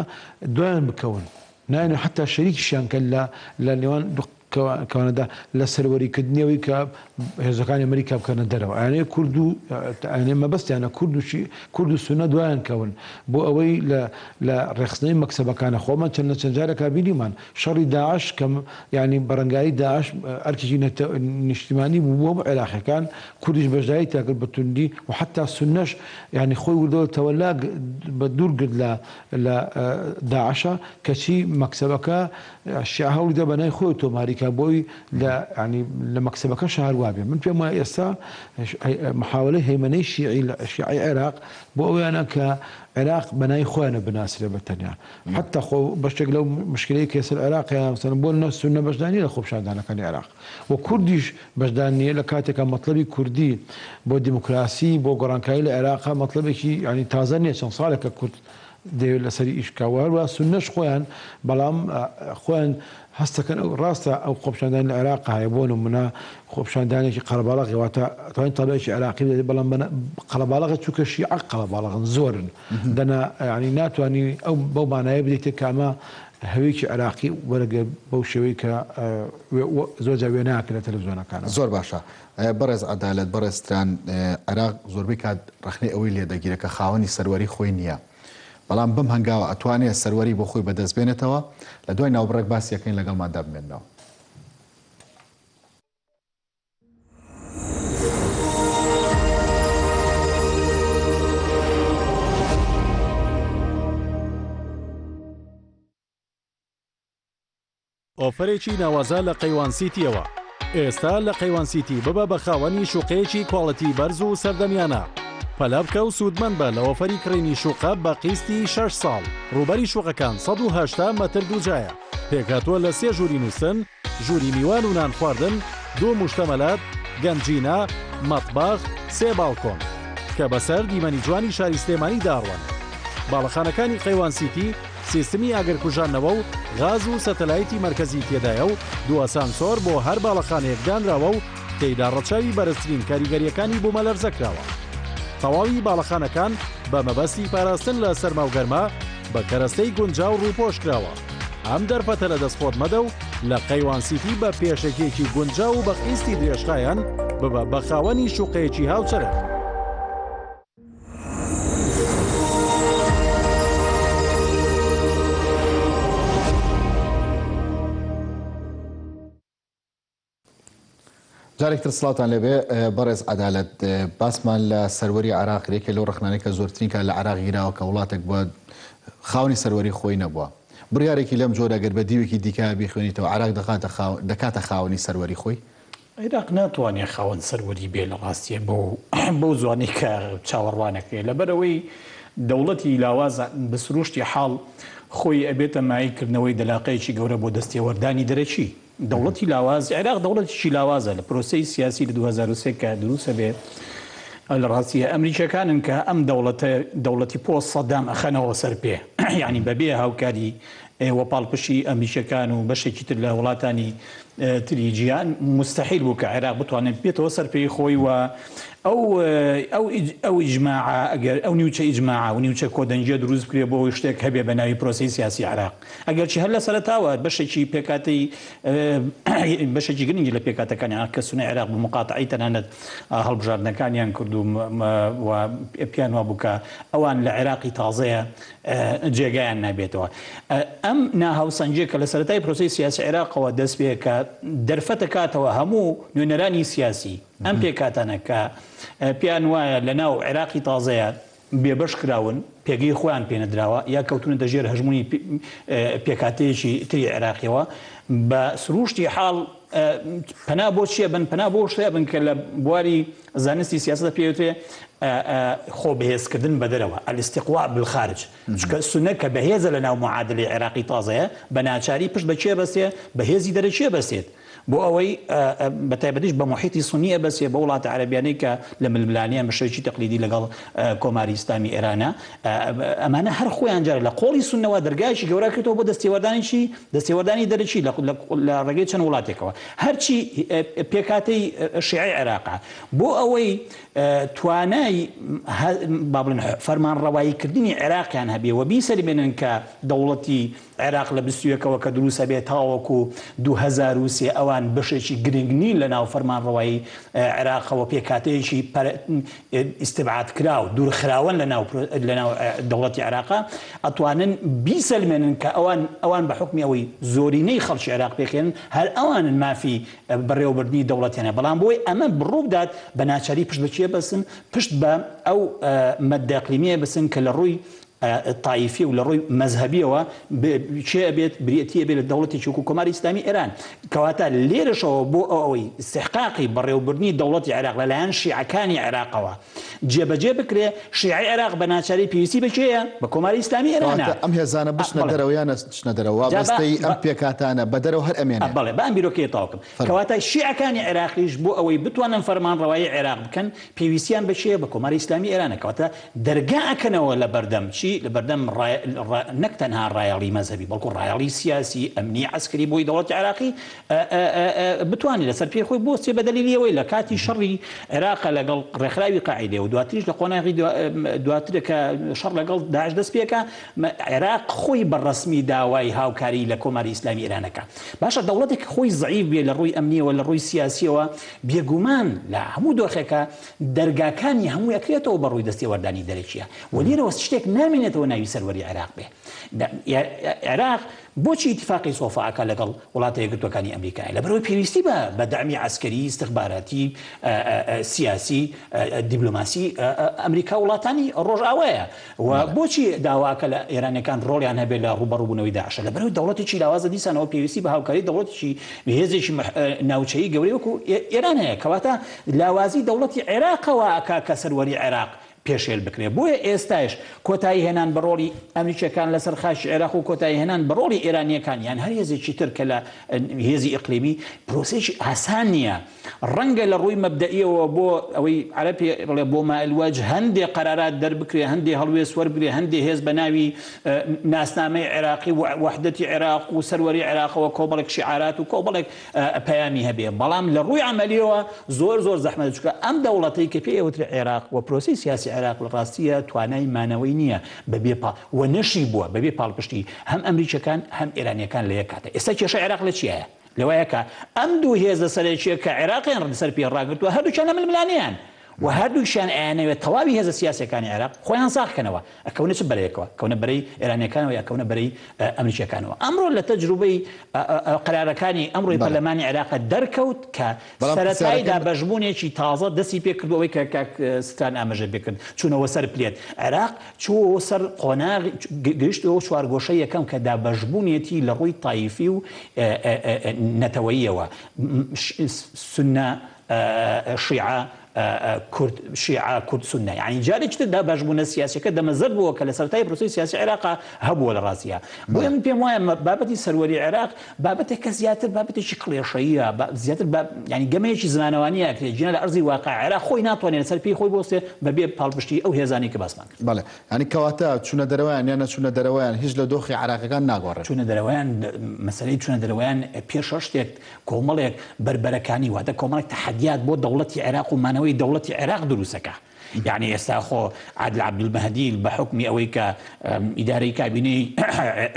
دوایان بکەون نایە حتا شەریکیشیان کە لە نێوان کەوانەدا لە سەروەریکردنیەوەی کە هێزەکانی ئەمریکا بکەنە دەرەوە ئەیانەیە کورد و مەبەستیانە کورد و سونە دوایان کەون بۆ ئەوەی لە ڕێخستنەی مەکسەبەکانە خۆمان چەند جارێکا بینیمان شەڕی داعش کەم ینی بەڕنگایی داعش ئەرکێکی نیشتیمانی بوو بۆ عێراقیەکان کوردیش بەشداری تاکرد بە توندی و حتا سونەش ینی خۆی وردەوە تەوەلا بە دوورگرت لە داعشە کەچی مەکسەبەکە شیعە هەوڵی دا بەنای خۆی تۆماریکە بۆی لە مەکسەبەکە شار وابێ من پێم وایە ئێستا محاولەی هەیمەنەی شیعی عێراق بۆ ئەویانە کە عێراق بەنای خۆیانە بناسرێ بەتەنیا حتا خۆ بەشێک لەو مشکلەی کێسەر عێراقیان مثلا بۆ سونە بەشدانی لە خۆپشاندانەکانی عێراق و کوردیش بەشدان نیە لە کاتێکە مەطلبی کوردی بۆ دیموکراسی بۆ گۆڕانکاری لە عێراقا مەطلبێکی ینی تازە نییە چەند ساڵێکە کورد دەوێت لەسەری ئیشکاوار و سونەش خۆیان بەڵام خۆیان هەستەکەن ئەو ڕاستە ئەو خۆپشاندانی لە عێراق هەیە بۆ نمونە خۆپشاندانێکی قەڵەباڵغی واتە توانین تەبێکی عێراقی بدەێت بەڵام قەڵەباڵغی چووکە شیعە قەڵەباڵغن زۆرن دەنا ینی ناتوانانی ئەو بەو مانایە بدەیتێ کامە هەوێکی عێراقی وەرەگە بەو شێوەی کە زۆر جا وێ ناکە لە تەلەڤیزیۆنەکانە زۆر باشە بەڕێز عەدالەت بەڕێزتران عێراق زۆربەی کات ڕخنەی ئەوەی لێدەگیرە کە خاوەنی سەروەری خۆی نییە بەڵام بم هەنگاوە ئەتوانێت سەروەری بۆ خۆی بەدەست بێنێتەوە لە دوای ناوبڕێک باسیەکەین لەگەڵماندا بمێنەوە. ئۆفرێکی ناوازە لە قەیوان سیتیەوە ئێستا لە قەیوان سیتی ببە بە خاوەنی شوقەیەکی کۆڵەتی بەرز و سەردەمیانە پەلە بکە و سوودمەند بە لە ئۆفەری کڕینی شوقە بە قیستی 6 ساڵ ڕوبەری شوقەکان 180 مەتر دووجایە پێکهاتووە لە 3 ژووری نووسن ژووری میوان و نان خواردن 2 مشتەمەلات گەنجینە مەطباخ 3 باڵکۆن کە بەسەر دیمەنی جوانی شاری سلێمانی داڕوان باڵەخانەکانی قەیوان سیتی سیستمی ئاگرکوژانەوە و غاز و سەتەلایتی مرکزی تێدایە و 2 ئاسانسۆر بۆ هەر باڵەخانەیەک دانراوە و تێیدا ڕەچاوی بەرزترین کاریگەریەکانی بۆ مەلەرزەکراوە تەواوی باڵەخانەکان بە مەبەستی پاراستن لە سەرماوگەرما بە کەرەستەی گونجاو ڕووپۆشکراوە ئەم دەرفەتە لە دەستخۆت مەدە و لە قەیوان سیتی بە پێشێکێکی گونجاو و بە قیستی درێژخایەن ببە بە خاوەنی شوقەیەکی هاوچەرە. جارێکتر سڵاتان لێبێ بەڕێز عەدالەت باسمان لە سەروەری عێراق ێکە لەو ڕخنانەی کە زۆرترین کە لە عێراق گیراوە کە وڵاتێک بووە خاوەنی سەروەری خۆی نەبووە بڕیارێکی لەم جۆرە گەر بە دیوێکی دیکە بیخوێنیتەوە عێراق دەکاتە خاوەنی سەروەری خۆی عێراق ناتوانێت خاوەن سەروەری بێ لە ڕاستیە بەو زوانەی کە چاوەڕوانەکەی لەبەرەوەی دەوڵەتی لاواز بە سروشتی حاڵ خۆی ئەبێتە مایکردنەوەی دەلاقەیەکی گەورە بۆ دەستێوەردانی دەرەچی دەوڵەتی لاواز عێراق دەوڵەتێکی لاوازە لە پرۆسەی سیاسی لە 2023 کە دروستە بێ لە ڕاستیە ئەمریکەکانن کە ئەم دەوڵەتی پۆست سەدام ئەخەنەوە سەر پێ یعنی بەبێ هاوکاری ئێوە پاڵپشی ئەمریکەکان و بەشێکی تر لە وڵاتانی تری جیهان مستحیل بوو کە عێراق بتوانێت بێتەوە سەر پێی خۆی و ئەو ئیجماعە ئەگەر ئەو نیوچە ئیجماعە و نیوچە کۆدەنجە دروست بکرێ بۆ شتێک هەبێ بە ناوی پرۆسی سیاسی عێراق ئەگەرچی هەر لە سەرەتاوە بەشێکی پێکاتی بەشێکی گرنگی لە پێکاتەکانی کە سونەی عێراق بە مقاتعی تەنانەت هەڵبژاردنەکانیان کرد و پیان وا بوو کە ئەوان لە عێراقی تازەیە جێگایان نابێتەوە ئەم ناهاوسەنجێک کە لە سەرەتای پرۆسی سیاسی عێراقەوە دەست پێ کە دەرفەتە کاتەوە هەموو نوێنەرانی سیاسی ئەم پێکاتانە کە پیان وایە لە ناو عێراقی تازەیە بێبەش کراون پێگەی خۆیان پێنەدراوە یا کەوتونە دەژێر هەژمونی پێکاتەیەکی تری عێراقیەوە بە سروشتی حاڵ پەنا بۆ چیە بن پەنا بۆ شتێ بن کە لە بواری زانستی سیاستە پێوترێ خۆ بەهێزکردن بە دەرەوە ئەلیستیقوا بالخارج چکە سونە کە بەهێزە لە ناو معادلەی عێراقی تازەیە بە ناچاری پشت بە چێ بەستێ بەهێزی دەرەچێ بەستێت بۆ ئەوەی بە تایبەتیش بە محیتی سونیە بەسێ بە وڵاتە عەرەبیانەی کە لە ململانیان بە شێوەیەکی تەقلیدی لەگەڵ کۆماری ئیسلامی ئێرانە ئەمانە هەر خۆیان جارە لە قۆڵی سونەوە دەرگایشی گەورە کردەوە بۆ دەستێوەردانی دەرەچی لە ڕێگەی چەند وڵاتێکەوە هەرچی پێکاتەی شیعی عێراقا بۆ ئەوەی توانای با بڵێن فەرمانڕەواییکردنی عێراقیان هەبێ و بیسەلمێنن کە دەوڵەتی عێراق لە 21ەوە کە دروستە بێت تاوەکو 2003 ئەوان بەشێکی گرنگنی لە ناو فەرمانڕەوایی عێراقەوە پێکاتەیەکی ئیستبعاد کرا و دوورخراون لە ناو دەوڵەتی عێراقا ئەتوانن بیسەلمێنن کە ئەوان بە حکمی ئەوەی زۆرینەی خەڵکی عێراق پێکێنن هەر ئەوانن مافی بەڕێوەبردنی دەوڵەتیانە بەڵام بۆی ئەمە بڕوو بدات بە ناچاری پشت بەچێ بەسن پشت بە ئەو مەدە ئیقلیمیە بسن کە لە ڕووی تایفی و لە ڕووی مەذهبیەوە چێ ئەبێت بریەتی ئەبێت لە دەوڵەتێکی وەکو کۆماری ئیسلامی ئێران کەواتە لێرەشەوە بۆ ئەوەی استحقاقی بەڕێوەبردنی دەوڵەتی عێراق لەلایەن شیعەکانی عێراقەوە جێبەجێ بکرێ شیعی عێراق بە ناچاری پێویستی بەچێیە بە کۆماری ئیسلامی ئێرانە ئەم هێزانە بچنە دەرەوە یان چنە دەرەوە بەستەی ئەم پێکاتانە بە دەرەوە هەر ئەمێنێ بەڵێ بە ئەم بیرۆکەیە تاوکم کەواتە شیعەکانی عێراقیش بۆ ئەوەی بتوانن فەرمانڕەوایی عێراق بکەن پێویستیان بەچێیە بە کۆماری ئیسلامی ئێرانە کەواتە دەرگا ئەکەنەوە لە بەردەم چی لە بەردەم نەک تەنها ڕایەڵی مەذهبی بەڵکو ڕایەڵی سیاسی ئەمنی عسکری بۆی دەوڵەتی عێراقی بتوانێت لەسەر پێخۆی بۆستێ بە دەلیلیەوەی لە کاتی شەڕی عێراق لەگەڵ ڕێکخراوی قاعیدە و دواتریش لە قۆناغی دواترە کە شەڕ لەگەڵ داعش دەست پێکە عێراق خۆی بەڕەسمی داوای هاوکاری لە کۆماری ئیسلامی ئێرانەکە باشە دەوڵەتێک خۆی زعیف بێ لە ڕووی ئەمنیەوە لە ڕووی سیاسیەوە بێگومان لە هەموو دۆخێکە دەرگاکانی هەموو ئەکرێتەوە بە ڕووی دەستێوەردانی دەرەچیە و لێرەوە شتێک نامێنێتەوە ناوی سەروەری عێراق بێ عێراق بۆچی اتفاقی سۆفاکە لەگەڵ وڵاتە یەکگرتوەکانی ئەمریکای لەبەرەوەی پێویستی بە دەعمی عسکەری استخباراتی سیاسی دیبلۆماسی ئەمریکا وڵاتانی ڕۆژئاوایە و بۆچی داواکە لە ئێرانەکان ڕۆڵیان هەبێت لە ڕوبەڕووبوونەوەی داعشە لەبەرەوەی دەوڵەتێکی لاوازە دیسانەوە پێویستی بە هاوکاری دەوڵەتێکی هێزێکی ناوچەیی گەورەی وەکو ئێران هەیە کەواتە لاوازی دەوڵەتی عێراقەوە ئەکا کە سەروەری عێراق پێشێل بکرێ بۆیە ئێستاش کۆتایی هێنان بە ڕۆڵی ئەمریکیەکان لەسەر خاشی عێراق و کۆتایی هێنان بە ڕۆڵی ئێرانیەکان یان هەر هێزێکی تر کە لە هێزی ئیقلیمی پرۆسێکی ئاسان نییە ڕەنگە لە ڕووی مەبدەئیەوە بۆ ئەوەی عەرەبی بڵێ بۆ مائلوەج هەندێک قەرارات دەربکرێ هەندێک هەڵوێست وەربگرێ هەندێک هێز بە ناوی ناسنامەی عێراقی و وەحدەتی عێراق و سەروەری عێراقەوە کۆبڵێک شیعارات و کۆبڵێک پەیامی هەبێ بەڵام لە ڕووی عەمەلیەوە زۆر زەحمەت چکە ئەم دەوڵەتەی کە پێوترێ عێراق و پرۆسی سیاسی عێراق لە ڕاستیە توانای مانەوەی نییە بەبێ و نەشی بووە بەبێ پاڵپشتی هەم ئەمریکیەکان هەم ئێرانیەکان لە یەک کاتە ئێستا کێشە عێراق لە چیایە لەوەیەکە ئەم دوو هێزە سەرەکیە کە عێراقیان ڕسەر پێ ڕاگرتووە هەردووچیان ململانیان و هەردووشیان ئەیانەوێت تەواوی هێزە سیاسەکانی عێراق خۆیان ساخکەنەوە ئەکەونە چ بەرەیەکەوە کەونە بەرەی ئێرانیەکانەوە یاکەونە بەرەی ئەمریکیەکانەوە ئەمڕۆ لە تەجروبەی قەرارەکانی ئەمڕۆی پەرلەمانی عێراقە دەرکەوت کە سەرەتایدا بەژبوونێکی تازە دەستی پێکردەوەی کە کاک ستان ئاماژە پێکرد چوونەوە سەر پلێت عێراق چووەوە سەر قۆناغی گەیشتەوە چوارگۆشەی یەکەم کە دابەژبوونێتی لە ڕووی تایفی و نەتەوەییەوە سونە شیعە شیعە کورد سنە یعنی جارێکی تر دابەشبوونە سیاسیەکە دەمەزرد بووە کە لە سەرەتای پرۆسەی سیاسی عێراق هەبووە لە ڕاستیە بۆیە من پێم وایە بابەتی سەروەری عێراق بابەتێکە زیاتر بابەتێکی کڵێشەییە زیاتر ینی گەمەیەکی زمانەوانیە کرێجینە لە ئەرزی واقع عێراق خۆی ناتوانێت لەسەر پێی خۆی بۆستێ بەبێ پاڵپشتی ئەو هێزانی کە باسمان کرد. بەڵێ ینی کەواتە چوونە دەرەوەیان یان نەچوونە دەرەوەیان هیچ لە دۆخی عێراقیەکان ناگۆڕێت. چوونە دەرەوەیان مەسەلەی چوونە دەرەوەیان پێشە شتێک کۆمەڵێک بربەرەکانی واتە کۆمەڵێک تەحەدیات بۆ دەوڵەتی عێراق و مانەوەی دەوڵەتی عێراق دروستەکە. يعني ئێستا خۆ عادل عەبدولمەهدی بە حکمی ئەوەی کە ئیدارەی کابینەی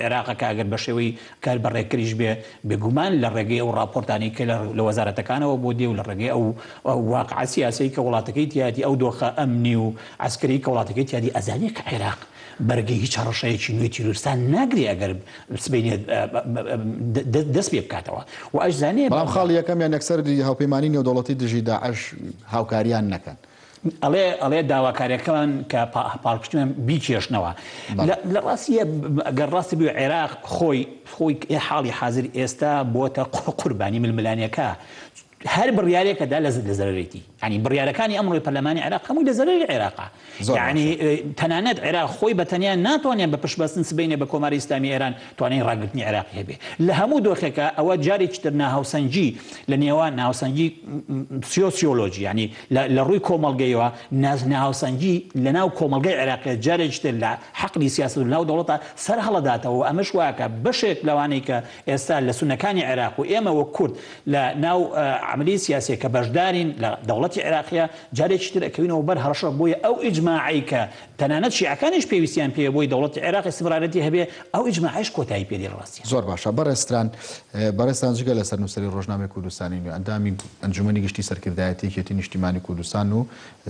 عێراقەکە ئەگەر بە شێوەی کار بەڕێکریش بێ بێگومان لە ڕێگەی ئەو راپۆرتانی کە لە وەزارەتەکانەوە بۆ دێ و لە ڕێگەی ئەو واقعە سیاسی کە وڵاتەکەی تیاتی ئەو دۆخە ئەمنی و عسکەری کە وڵاتەکەی تیاتی ئەزانێت کە عێراق بەرگەی هیچ هەڕەشەیەکی نوێی تیرۆریستان ناگری ئەگەر سبەینێت دەست پێ بکاتەوە و ئەشزانێ بەڵام خاڵ یەکەمیان یەکسەر هاوپەیمانی نێودەوڵەتی دژی داعش هاوکاریان نەکەن ئەڵێ داواکاریەکەمان کە پاڵپشتیان بیکێشنەوە لە ڕاستیە گەر ڕاستی بوو عێراق خۆی حاڵی حاضر ئێستا بۆتە قوربانی ململانیەکە هەر بڕیارێکەدا لە زەرەرێتی ینی بڕیارەکانی ئەمڕۆی پەرلەمانی عێراق هەمووی لە زەرەری عێراقا یعنی تەنانەت عێراق خۆی بەتەنیا ناتوانێت بە پشتبەستن سبەینێ بە کۆماری ئیسلامی ئێران توانین ڕاگررتنی عێراقی هەبێ لە هەموو دۆخێکە ئەوە جارێکی تر ناهاوسەنجی لە نێوان ناوسەنجی سیۆسیۆلۆژی ینی لە ڕووی کۆمەڵگەیەوە ناهاوسەنجی لە ناو کۆمەڵگەی عێراقی جارێکی تر لە حەقلی سیاست و ناو دەوڵەتە سەر هەڵەداتەوە ئەمەش وایە بەشێک لەوانەی کە ئێستا لە سونەکانی عێراق و ئێمە وەک کورد لە ناو عملی سیاسی کە بەشدارین لە دەوڵەتی عێراقیە جارێکی تر ئەکەوینەوە بەر هەڕەشە بۆیە ئەو ئیجماعی کە تەنانەت شیعەکانیش پێویستیان پێ بۆی دەوڵەتی عێراقی استمرارەتی هەبێ ئەو ئیجماعیش کۆتایی پێدی ڕاستی زۆر باشە بەڕێستان جگە لە سەرنووسەری ڕۆژنامەی کوردستانی و ئەندامی ئەنجومەنی گشتی سەرکردایەتی یەکێتی نیشتیمانی کوردستان و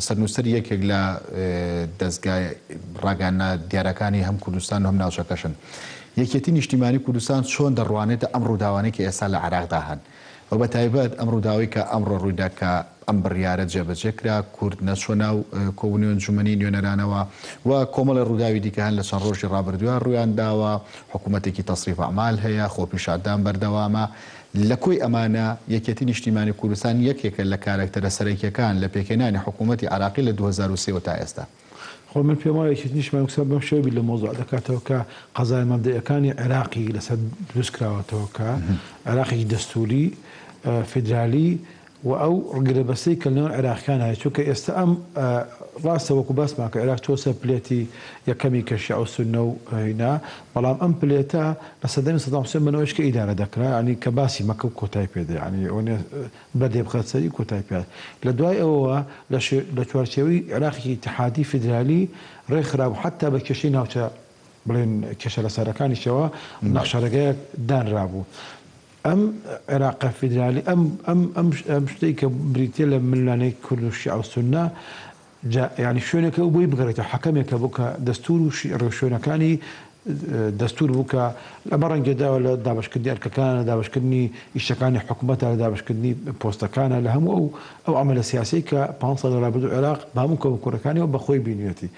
سەرنووسەری یەکێک لە دەستگای ڕاگەاندنە دیارەکانی هەم کوردستان و هەم ناوچەکەشن یەکێتی نیشتیمانی کوردستان چۆن دەڕوانێتە ئەم ڕووداوانەی کە ئێستا لە عێراقدا هەن و بە تایبەت ئەم ڕووداوی کە ئەمڕۆ ڕوویدا کە ئەم بڕیارە جێبەجێکرا کورد نەچۆ ناو کۆبوونی ئەنجومەنی نوێنەرانەوە و کۆمەڵی ڕووداوی دیکە هەن لە چەند ڕۆژی ڕابردووە ڕوویان داوە حکوومەتێکی تەصریف ئەعمال هەیە خۆپیشاردان بەردەوامە لە کۆی ئەمانە یەکێتی نیشتیمانی کوردستان یەکێکە لە کارکتەرە سەرەکیەکان لە پێکێنانی حکوومەتی عێراقی لە 2023 تا ئێستا خۆ من پێم وایە یەکێتی نیشتیمانی کوردستان بەم شێوەی لە مۆزوع دەکاتەوە کە قەزای مەبدەئیەکانی عێراقی لەسەر دروست کراوەتەوە کە عێراقی دەستوری فدرالی و ئەو ڕگرەبەستەی کە لەنێوان عێراقیان هەیە چونکە ئێستا ئەم ڕاستە وەکو باسمان کە عێراق چۆسە پلێتی یەکەمی کە شیعە و سوننە و هینا بەڵام ئەم پلێتە لە سەدەمی سەدام حوسێن بنەوەیش کە ئیدارە دەکرا ینی کە باسی مەکە و کۆتای پێدا ینی ئەوە بەدێ بخات سەری کۆتای پێدا لە دوای ئەوەوە لە چوارچێوەی عێراقی اتحادی فدرالی ڕێکخراوە حتا بە کێشەی ناوچە بڵێن کێشە لە سەرەکانیشەوە نەخشارەکەیەک دانرابوو ئەم عێراقە فیدرالی ئەم شتەی کە بریتە لە ملانەی کورد و شیعە و سوننە ینی شوێنێکە بۆی بگەڕێتەوە حەکەمێکە بوو کە دەستور و ڕێشوێنەکانی دەستور بوو کە لەمە ڕەنگەداوە لە دابشکردنی ئەرکەکانە دابشکردنی ئیشەکانی حکوومەتە لە دابشکردنی پۆستەکانە لە هەموو ئەو عملە سیاسی کە 500 لە ڕابردوو عێراق بە هەموو کۆمەڵگەکانیەوە بەخۆی بینوێتی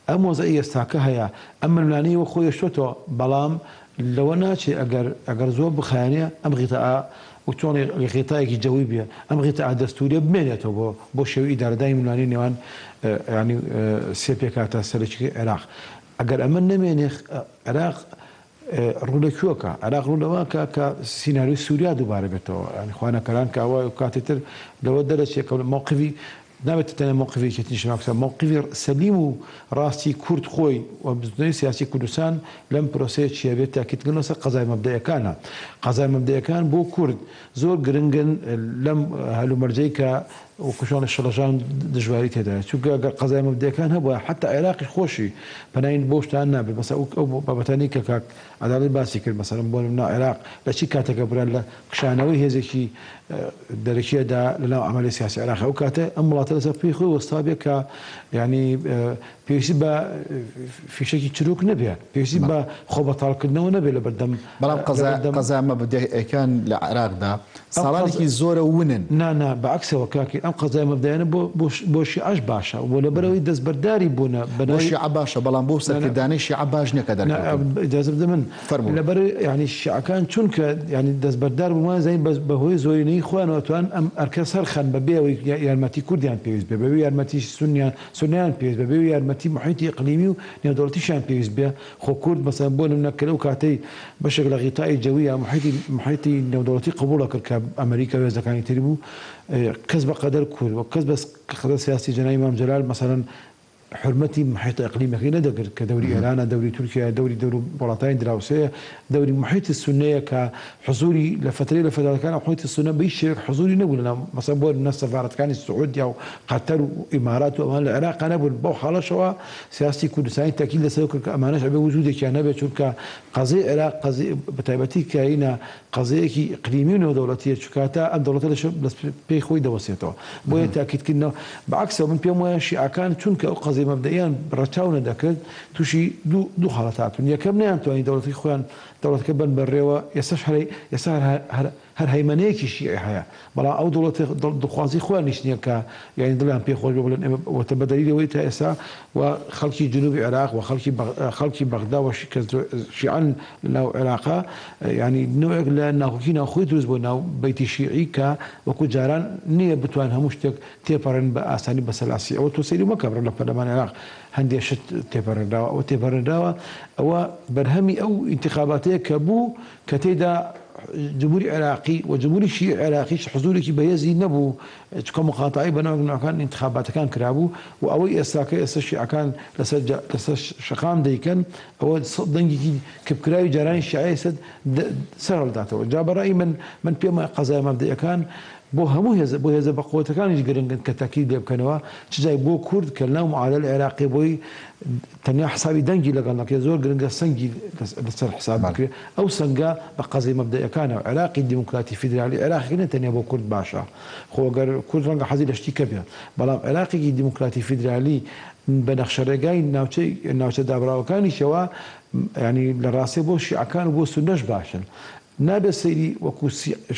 ئەم مۆزەی ئێستاکە هەیە ئەم ملانەیەوە خۆی شتۆتەوە بەڵام لەوە ناچێت ئەگەر زۆر بخایانە ئەم غیتەئە و چۆن غیتایەکی جەوی بێ ئەم غیتەئە دەستوریە بمێنێتەوە بۆ شێوەی ئیدارەداری ملانی نێوان ینی سێ پێکاتە سەرەکی عێراق ئەگەر ئەمە نەمێنێ عێراق ڕوولەکووەکە عێراق ڕوولەوەکە کە سیناریۆی سووریا دووبارە بێتەوە ینی خوانەکەران کاوە کاتی تر لەوە دەرەچێکە موقفی نابێت تەنە موقفی یەکێتی نیشتیمانی کوردستان موقفی سەلیم و ڕاستی کورد خۆی و بزنەوەی سیاسی کوردستان لەم پرۆسەیە چیە بێت تاکیدکردنەوە سەر قەزای مەبدەئیەکانە قەزای مەبدەئیەکان بۆ کورد زۆر گرنگن لەم هەلومەرجەی کە وەکوشان شەڵەژان دژواری تێدایە چونکە ئەگەر قەزای مەبدەئیەکان هەبووە حتا عێراقی خۆشی پەناین بۆ شتان نابێت مەسەلا ئەو بابەتانی کە کاک عەداڵی باسی کرد مەسەڵەن بۆ نمونە عێراق لە چی کاتێکە بران لە کشانەوەی هێزێکی دەرەکیەدا لەناو عملی سیاسی عێراق ئەو کاتە ئەم وڵاتە لەسەر پێی خۆی وەستا بێت کە ینی پێویستی بە فیشێکی چروک نەبێت پێویستی بە خۆبەتاڵکردنەوە نەبێت لە بەردەم بەڵام قەزای مەبدەئیەکان لە عێراقدا ساڵانێکی زۆرە ونن نانا بەعکسەوە کاکی ئەم قەزای مەبدەئیانە بۆ شیعەش باشە بۆ لەبەرەوەی دەستبەرداری بوونە بۆ شیعە باشە بەڵام بۆ سەرکردانەی شیعە باش نەکە ئیجازە بدە من لەبەر ینی شیعەکان چونکە ینی دەستبەردار بوومان زین بەهۆی زۆرینەی خۆیانەوە توان ئەم ئەرکە سەرخەن بەبێەوەی یارمەتی کوردیان پێویست بێ بەبێ یارمەتی سونیان پێویست بەبێ یارمەتی محیتی ئیقلیمی و نێودەوڵەتیشیان پێویست بێ خۆ کورد مەسەڵەن بۆ نمونە لەو کاتەی بەشێک لە غیتای جەویە محیتی نێودەوڵەتی قبوڵە کرد کە ئەمریکا وێزەکانی تری بوو کەس بەقەدەر کورد و کەس بەس قەدەر سیاسی جەنابی ئیمام جەلال مەسەڵەن حرمەتی محیط ئەقلیمەکەی نەدەگرت کە دەوری ئێرانە دەوری تورکیا دەوری وڵاتانی دراوسەیە دەوری محیتی سونەیە کە حزوری لە فترەی لە فەدرالەکان محیتی سونە بە هیچ شێوەیەک حزوری نەبوو لەناو مەسەڵەن بۆ نە سەفارەتەکانی سعودیا و قەتەر و ئیمارات و ئەوان لە عێراق نەبوون بەو حاڵەشەوە سیاسی کوردستانی تاکید لەسەر کرد کە ئەمانەش ئەبێ وجودێکیان نەبێت چونکە قەزەی عێراق بەتایبەتی کاینە قەزەیەکی ئیقلیمی و نێودەوڵەتیە چونکاتە ئەم دەوڵەتە لە پێی خۆی دەوەسێتەوە بۆیە تاکیدکردنەوە بەعکسەوە من پێم وایە شیعەکان چونکە ئەو قەزەی مەبدەئیان ڕەچاو نەدەکرد تووشی دوو حاڵەت هاتوون یەکەم نەیانتوانی دەوڵەتی خۆیان دەوڵەتەکە بن بەڕێوە ئێستا هەر هەیمەنەیەکی شیعی هەیە بەڵام ئەو دەوڵەت دڵخوازی خۆیان نیش نییە کە یعنی دڵیان پێخۆش بڵێن وەتە بەدەلیلەوەی تا ئێستا و خەڵکی جنوبی عێراق و خەڵکی بەغدا و شیعان لەناو عێراقا ینی نوێک لە ناوخۆکی ناوخۆی دروست بۆ ناو بەیتی شیعی کە وەکو جاران نییە بتوان هەموو شتێک تێپەڕێن بە ئاسانی بەسەلاسی ئەوە تۆ سەیری مەکەبڕە لە پەرلەمانی عێراق هەندێک شت تێپەڕێنراوە ئەوە تێپەڕێنراوە ئەوە بەرهەمی ئەو ئینتیخاباتەیە کە بوو کە تێدا جمهوری عراقی و جمهوری شیعی عراقیش حضورێکی بەهێزی نەبوو چکە مخاتایی بەناوەکان انتخاباتەکان کرابوو و ئەوەی ئێستاکە ئێستا شیعەکان لەسەر شەقام دەیکەن ئەوە دەنگێکی کەپکراوی جارانی شیعی سەر هەڵداتەوە جا بەڕای من پێم وایە قەزای مەبدەیەکان بۆ هەموو بۆ هێزە بە قوتەکانیش گرنگن کە تاکید لێ بکەنەوە چجای بۆ کورد کە ناو معادل عێراقی بۆی تەنیا حسابی دەنگی لەگەڵ نەکرێ زۆر گرنگە سەنگی لەسەر حساب بکرێت ئەو سەنگە بە قەزای مەبدەیەکانەوە عێراقی دیموکراتی فیدرالی عێراقی نەتەنیا بۆ کورد باشە خۆگەر کورد ڕەنگە حەزی لە شتی کەبێت بەڵام عێراقێکی دیموکراتی فیدرالی بە نەخشەڕێگای ناوچە دابراوەکانیشەوە ینی لە ڕاستی بۆ شیعەکان و بۆ سونەش باشن نابێت سەیری وەکو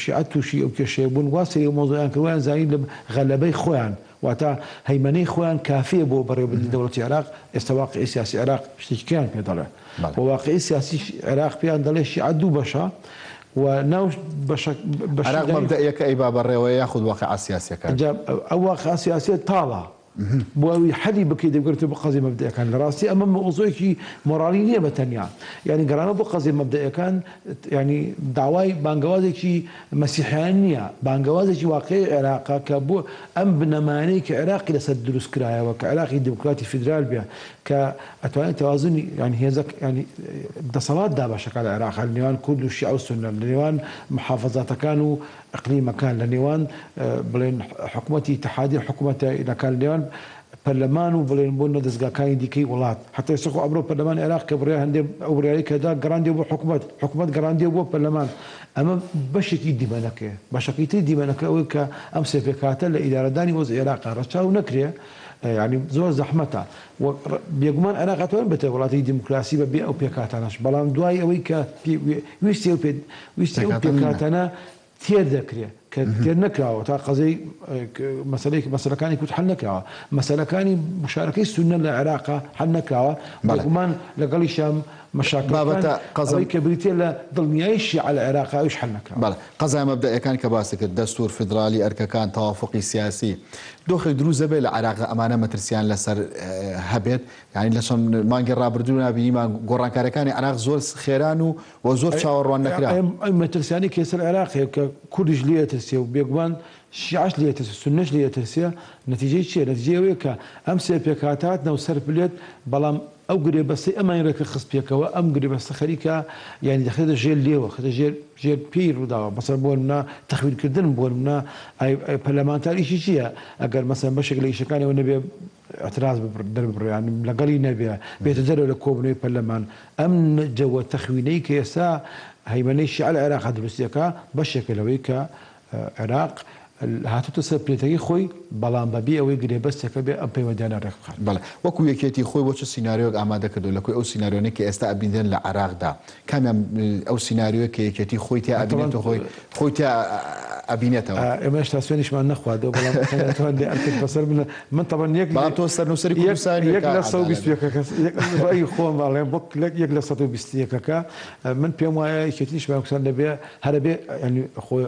شیعەت تووشی ئەو کێشەیە بوون وا سەیری مۆزۆیان کردویان زانی لە غەلەبەی خۆیان واتە هەیمەنەی خۆیان کافیە بۆ بەڕێوەبردنی دەوڵەتی عێراق ئێستا واقعی سیاسی عێراق شتێکیان پێ دەڵێ بۆ واقعی سیاسی عێراق پێیان دەڵێ شیعەت دوو بەشە و ناو عێراق مەبدەیەکە ئەی با بەڕێوەیە یاخود واقعە سیاسیەکە ئەو واقعە سیاسیە تاڵە بۆ ئەوی حەلی بکەی دەگرێتەوە بە قەزی مەبدەیەکان لە ڕاستی ئەمە مۆزۆیەکی مۆرالی نییە بە تەنیا ینی گەڕانە بۆ قەزی مەبدەیەکان ینی داوای بانگەوازێکی مەسیحیان نییە بانگەوازێکی واقعی عێراقا کە بۆ ئەم بنەمانەی کە عێراقی لەسەر دروست کرایەوە کە عێراقی دیموکراتی فیدرال بێ کە ئەتوانێت تەوازنی ینی هێزە ینی دەسەڵات داباشەکە لە عێراق لە نێوان کورد و شیعە و سونە لە نێوان محافەزاتەکان و ئەقلیمەکان لە نێوان بڵێن حکوومەتی اتحادی حکوومەتەکان لێوان پەرلەمان و بڵێن بۆ نەدەستگاکانی دیکەی وڵات حتا سەخۆ ئەمڕۆ پەرلەمانی عێراق کە بڕێ هەندێک ئەو بڕیاری کەدا گەڕاندێ بۆ حکوومەت گەڕاندێ بۆ پەرلەمان ئەمە بەشێکی دیمەنەکەیە بەشەکەی تری دیمەنەکە ئەوەی کە ئەم سێپێکاتە لە ئیدارەدانی وەزعی عێراق ڕەچاو نەکرێ ینی زۆر زەحمەتە بێگومان عێراق ئەتوانێت بێتە وڵاتی دیموکراسی بەبێ ئەو پێکاتانەش بەڵام دوای ئەوەی کە ویستی ئەو پێکاتانە تێر دەکرێت کە تێر نەکراوە تا قەزەی مەسەلەکانی کورد حەل نەکراوە مەسەلەکانی مشارەکەی سونە لە عێراقا حەل نەکراوە بێگومان لەگەڵی شام مەشاکلەکە قەزەی کە بریتێ لە دڵنیایی شیعە لە عێراقا ئەوش حەل نەکراوە قەزای مەبدەیەکان کە باسی کرد دەستور فیدرالی ئەرکەکان تەوافقی سیاسی دۆخی دروست دەبێت لە عێراق ئەمانە مەترسیان لەسەر هەبێت یعنی لە چەند مانگی ڕابردوو نبینیمان گۆڕانکارەکانی عێراق زۆر خێران و زۆر چاوەڕوان نەکرا ئەم مەترسیانی کێسەر عێراقەیە کە کوردیش لێ ترسێ و بێگومان شیعەش لێ ترسێ سونەش لێ ترسێ نەتیجەی چییە نەتیجەی ئەوەیە کە ئەم سێ پێکهاتات نەوسەر بلێت بەڵام ئەو گرێبەستەی ئەمانێکە خست پێکەوە ئەم گرێبەستە خەریکە یعنی دەخێتە ژێر لێوە خێتە ژێر پێی ڕووداوە مەسەر بۆ منە تەخویرکردن بۆ منە پەرلەمانتاریشی چییە ئەگەر مەسەن بەشێک لە ئیشەکانەوە نەبێ اعتراض دەربڕیان لەگەڵی نەبێ بێتە دەرەوە لە کۆبنەوەی پەرلەمان ئەم جەوە تەخوینەی کە ئێستا هەیمەنەی شیعە لە عێراق دروستیەکە بەشێکە لەوەی کە عێراق هاتوتە سەر پلێتەکەی خۆی بەڵام بەبێ ئەوەی گرێبەستێکە بێ ئەم پەیوەندیانە ڕێکخات بەڵێ وەکو یەکێتی خۆی بۆ چه سیناریۆک ئامادە کردو لەکوی ئەو سیناریۆنەی کە ئێستا ئەبیندێن لە عێراقدا کامیان ئەو سیناریۆ کە یەکێتی خۆی تیا ئەبینێتەوە خۆی تیا ئەبینێتەوە ئێمە هێشتا سوێنیشمان نەخوادەوە بەڵام بەسەر من تەبەن بەڵام تۆ سەرنووسەری کوردستان یەک لە 120 خۆم باڵێ بۆ یەک لە 120ەکە من پێم وایە یەکێتیشمان کوردستان لەبێ هەرەبێ ینی خۆی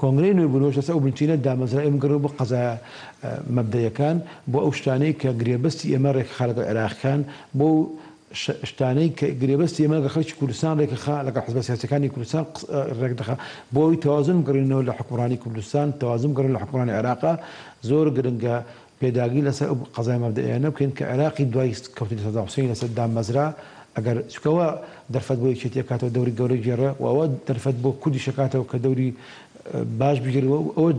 کۆنگرەی نوێ بوونەوە لەسەر ئەو بنچینە دامەزرا ئێمە گەڕۆ بۆ قەزای مەبدەیەکان بۆ ئەو شتانەی کە گرێبەستی ئێمە ڕێکخا لەگەڵ عێراقیەکان بۆ شتانەی کە گرێبەستی ئێمە لەگەڵ خەڵکی کوردستان ڕێکخا لەگەڵ حزب سیاسیەکانی کوردستان ڕێکدەخا بۆ ئەوی تەوازن بگەڕێنەوە لە حکومڕانی کوردستان تەوازن بگەڕێن لە حکومڕانی عێراقا زۆر گرنگە پێداگی لەسەر قەزای مەبدەیانە بکەین کە عێراقی دوای کەوتنی سەدام حوسێن لەسەر دامەزرا ئەگەر چکەوە دەرفەت بۆ یەکێتی کاتەوە دەوری گەورەی گێڕە و ئەوە دەرفەت بۆ کوردی شکاتەوە کە دەوری باش بگیرەوە ئەوە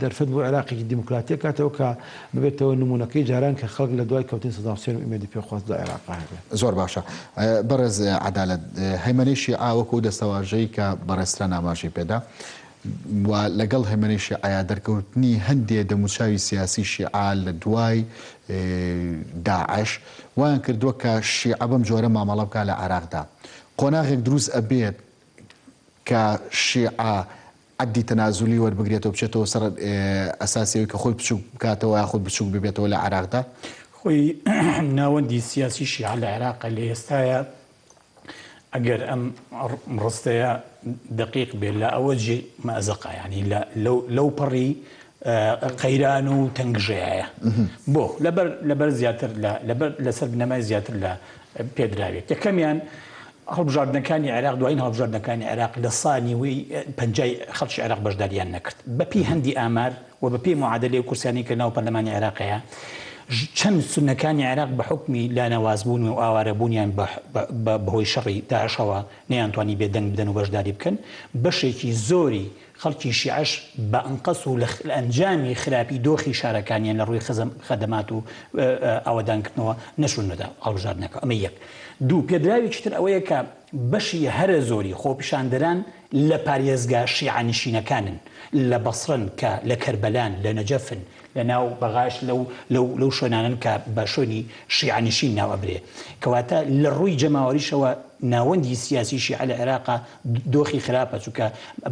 دەرفەت بۆ عێراقێکی دیموکراتیە کاتەوە کە ببێتەوە نمونونەکەی جاران کە خەڵک لە دوای کەوتنی سەدام حوسێن و ئومێدی پێخواست لە عێراق هەبێت زۆر باشە بەڕێز عەدالەت هەیمەنەی شیعە وەکو دەستەواژەی کە بەڕێزتران ئاماژەی پێدا و لەگەڵ هەیمەنەی شیعە دەرکەوتنی هەندێک دەموچاوی سیاسی شیعە لە دوای داعش وایان کردووە کە شیعە بەم جۆرە مامەڵە بکات لە عێراقدا قۆناغێک دروست ئەبێت کە شیعە عەدی تەنازولی وەربگرێتەوە بچێتەوە سەر ئەساسیەوەی کە خۆی بچووک بکاتەوە یاخود بچووک ببێتەوە لە عێراقدا؟ خۆی ناوەندی سیاسی شیعە لە عێراق لە ئێستایە ئەگەر ئەم ڕستەیە دقیق بێت لە ئەوە جێ مەزەقە ینی لەو پەڕی قەیران و تەنگژەیە بۆ لەبەر زیاتر لەسەر بنەمای زیاتر لە پێدراوێت یەکەمیان هەڵبژاردنەکانی عێراق دوایین هەڵبژاردنەکانی عێراق لە سانی وی پەنجای خەڵکی عێراق بەشداریان نەکرد بەپی هەندی ئامار و بەپی معادلەی و کورسیانی کە ناو پەرلەمانی عێراقەیە چەند سونەکانی عێراق بە حکمی لانەوازبوون و ئاوارەبوونیان بەهۆی شەڕی داعشەوە نەیانتوانی بێدەنگ بدەن و بەشداری بکەن بەشێکی زۆری خەڵکی شیعەش بە ئەنقەس و لە ئەنجامی خراپی دۆخی شارەکانیان لە ڕووی خەدەمات و ئاوادانکردنەوە نەشونەدا هەڵبژاردنەکە ئەمە یەک دوو پێدراوێکی تر ئەوەیە کە بەشی هەرە زۆری خۆپیشاندەران لە پارێزگا شیعەنشینەکانن لە بەسڕن کە لە کەربەلان لە نەجەفن لە ناو بەغاش لەو شوێنانن کە بە شوێنی شیعەنشین ناوەبرێ کەواتە لە ڕووی جەماوەریشەوە ناوەندی سیاسی شیعە لە عێراقا دۆخی خراپە چونکە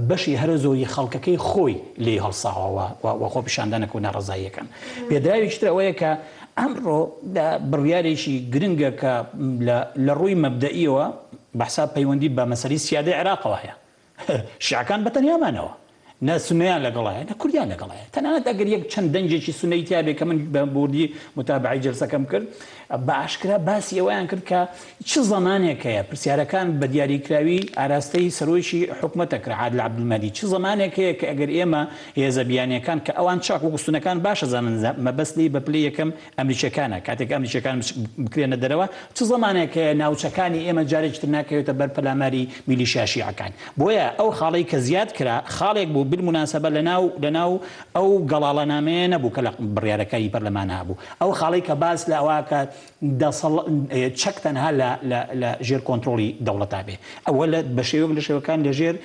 بەشی هەرە زۆری خەڵکەکەی خۆی لێ هەڵساوەوە و خۆپیشاندانەکە و ناڕەزاییەکان پێدراوێکی تر ئەوەیە کە ئەمڕۆ بڕیارێکی گرنگە کە لە ڕووی مەبدەئیەوە بەحساب پەیوەندی بە مەسەلەی سیادەی عێراقەوە هەیە شیعەکان بەتەنیامانەوە نە سونەیان لەگەڵایە نە کوردیان لەگەڵایە تەنانەت ئەگەر یەک چەند دەنجێکی سونەی تیا بێ کە من بە بوردی متابعی جەلسەکەم کرد بە ئاشکرا باسی ئەوەیان کرد کە چ زەمانێک هەیە پرسیارەکان بە دیاریکراوی ئاراستەی سەرۆیشی حکومەتە کرد عادل عەبدولمەدی چ زەمانێک هەیە کە ئەگەر ئێمە هێزە بیانیەکان کە ئەوان چاک وەکو سونەکان باشە زانن مەبەستی بە پلەی یەکەم ئەمریکیەکانە کاتێک ئەمریکیەکان بکرێنە دەرەوە چ زەمانێک هەیە ناوچەکانی ئێمە جارێکی تر ناکەوێتە بەر پەلاماری میلیشیا شیعەکان بۆیە ئەو خاڵەی کە زیاد کرا خاڵێک بوو بالموناسەبە لەناو ئەو گەڵاڵەنامەیە نەبوو کە لە بڕیارەکانی پەرلەمانە هەبوو ئەو خاڵی کە باس لە ئەوواکە چەک تەنها لە ژێر کۆنتترۆلی دەوڵەتا بێ ئەوە بە شێوەک لە شێوەکان لە ژێر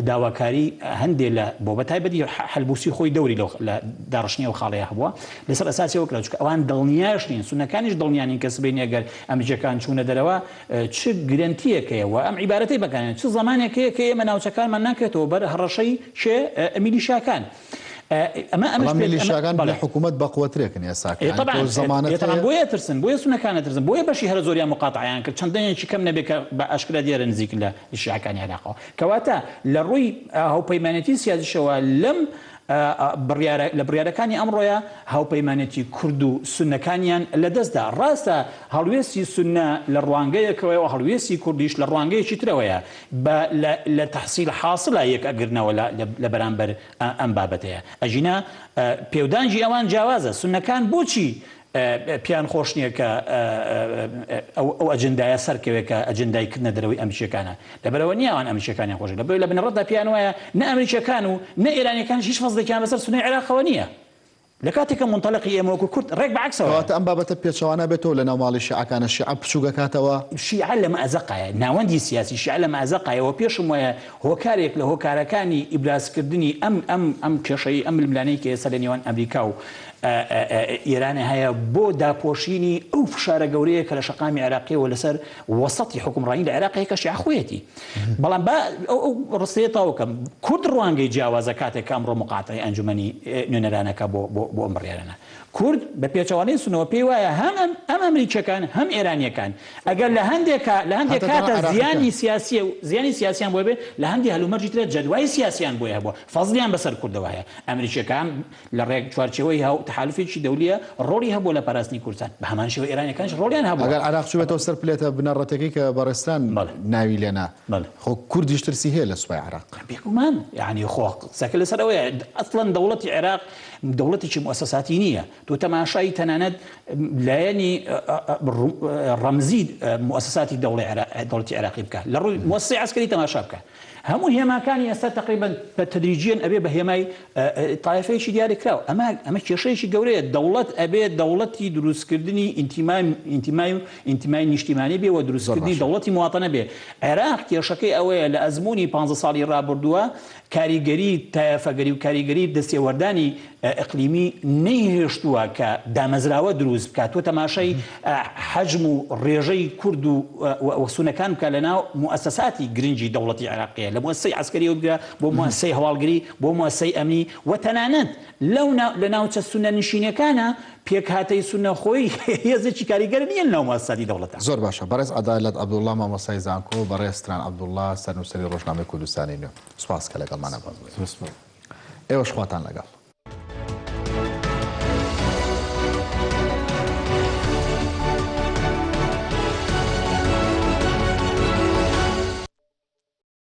داواکاری هەندێک لە بۆ بەتایبەتی هەلبوسی خۆی دەوری لە داڕشنی و خاڵەیە هەبووە لەسەر ئەساسیەوە کە ئەوان دڵنیاش نین سونەکانیش دڵنیانی کە سبەی ئەگەر ئەمریکیەکان چوونە دەرەوە چ گرنتیەکەیەوە ئەم عیبارەتەی بەکانێت چ زمانێکەیە کە ئێمە ناوچەکانمان ناکرێتەوە بەر هەڕەشەی شێ میلیشیاکان میلیشیاکان لە حکوومەت بەقوترێکن ئێستا بۆیە ترسن بۆیە سونەکانە ترسن بۆیە بەشی هەرە زۆریان مقاتعیان کرد چەندێکی کەم نەبێت کە بە ئاشکرا دیارە نزیک لە شیعەکانی عێراقەوە کەواتە لە ڕووی هاوپەیمانێتی سیاسیشەوە لەم لە بڕیارەکانی ئەمڕۆیە هاوپەیمانێتی کورد و سونەکانیان لەدەستدا ڕاستە هەڵوێستی سونە لە ڕوانگەیەکەوەیەوە هەڵوێستی کوردیش لە ڕوانگەیەکی ترەوەیە لە تەحسیل حاصلە یەک ئەگرنەوە لە بەرامبەر ئەم بابەتەیە ئەژینە پێودانجی ئەوان جیاوازە سونەکان بۆچی پیان خۆش نییە کە ئەو ئەجندایە سەرکەوێکە ئەجندای کردنە دەرەوەی ئەمریکیەکانە لەبەرەوە نیاوان ئەمریکیەکانیان خۆش لەبەر لە بنەڕەتدا پیان وایە نە ئەمریکیەکان و نە ئێرانیەکانیش هیچ فەزڵێکیان بەسەر سونەی عێراقەوە نییە لە کاتێکە منتەڵقی ئێمە وەکو کورد ڕێک بەعکسەوە ئەم بابەتە پێچەوانە بێتەوە لە ناوماڵی شیعەکانە شیعە بچووگەکاتەوە شیعە لە مەئزەقایە ناوەندی سیاسی شیعە لە مەئزەقایەوە پێشم وایە هۆکارێک لە هۆکارەکانی ئیبرازکردنی ئەم کێشەی ئەم ململانەی کە ئێستا لە نێوان ئەمریکا و ئێرانە هەیە بۆ داپۆشینی ئەو فشارە گەورەیە کە لە شەقامی عێراقیەوە لەسەر وەسەتی حکومڕانی لە عێراقی کە شیعە خۆیەتی بەڵام ئەو ڕستەیە تاوکەم کورد ڕوانگەی جیاوازە کاتێک ئەمڕۆ مقاتعی ئەنجومەنی نوێنەرانەکە بۆ ئەم بڕیارانە کورد بە پێچەوانەی سونەوە پێی وایە هەم ئەمریکیەکان هەم ئێرانیەکان ئەگەر لە هەندێک کاتە زیانی سیاسیان بۆ بێ لە هەندی هەلومەرجی ترە جەدوای سیاسیان بۆیە بووە فەزلیان بەسەر کوردەوە هەیە ئەمریکیەکان لە ڕێک چوارچەوەی تحالفێکی دەولیە ڕۆڵی هەبوو لە پاراستنی کوردستان بە هەمان شێوە ئێرانیەکانش ڕۆڵیان هەبوو ئەگەر عێراق چوێتەوە سەر پلێتە بنەڕەتەکەی کە بەڕێستان ناوی لێنا خۆ کوردیش ترسی هەیە لە سوپای عێراق بێگومان یعنی خۆ قسەکە لەسەرەوەیە ئەسڵەن دەوڵەتی عێراق دەوڵەتێکی مؤسساتی نییە تۆ تەماشای تەنانەت لایەنی ڕەمزی مؤسساتی دەوڵەتی عێراقی بکە لە ڕووی مؤسسەی عەسکەری تەماشا بکە هەموو هێماکانی ئێستا تقریبا بە تدریجیان ئەبێ بە هێمای تایفەیەکی دیاری کراوە ئەمە کێشەیەکی گەورەیە دەوڵەت ئەبێ دەوڵەتی دروستکردنی ئینتیمای نیشتیمانی بێ و دروستکردنی دەوڵەتی مواتەنە بێ عێراق کێشەکەی ئەوەیە لە ئەزمموی 15 ساڵی ڕابردووە کاریگەری تایفەگەری و کاریگەری دەستێوەردانی ئەقلیمی نەیهێشتووە کە دامەزراوە دروست بکات تۆ تەماشای حەجم و ڕێژەی کورد و وەسوونەکان بکە لەناو موسساتی گرنگی دەوڵەتی عێراقیە لە موسسەی عسکەری بگرە بۆ موسسەی هەواڵگری بۆ موسسەی ئەمنی و تەنانەت لە ناوچە سونە نشینەکانە پێکهاتەی سونە خۆی هێزێکی کاریگەر نییە لەناو موسساتی دەوڵەتە زۆر باشە بەڕێز عەدالەت عەبدوڵڵا مامۆستای زانکۆ بەڕێزتران عەبدوڵڵا سەرنووسەری ڕۆژنامەی کوردستانی نوێ سوپاس کە لەگەڵمانە باز بوویت ئێوەش خواتان لەگەڵ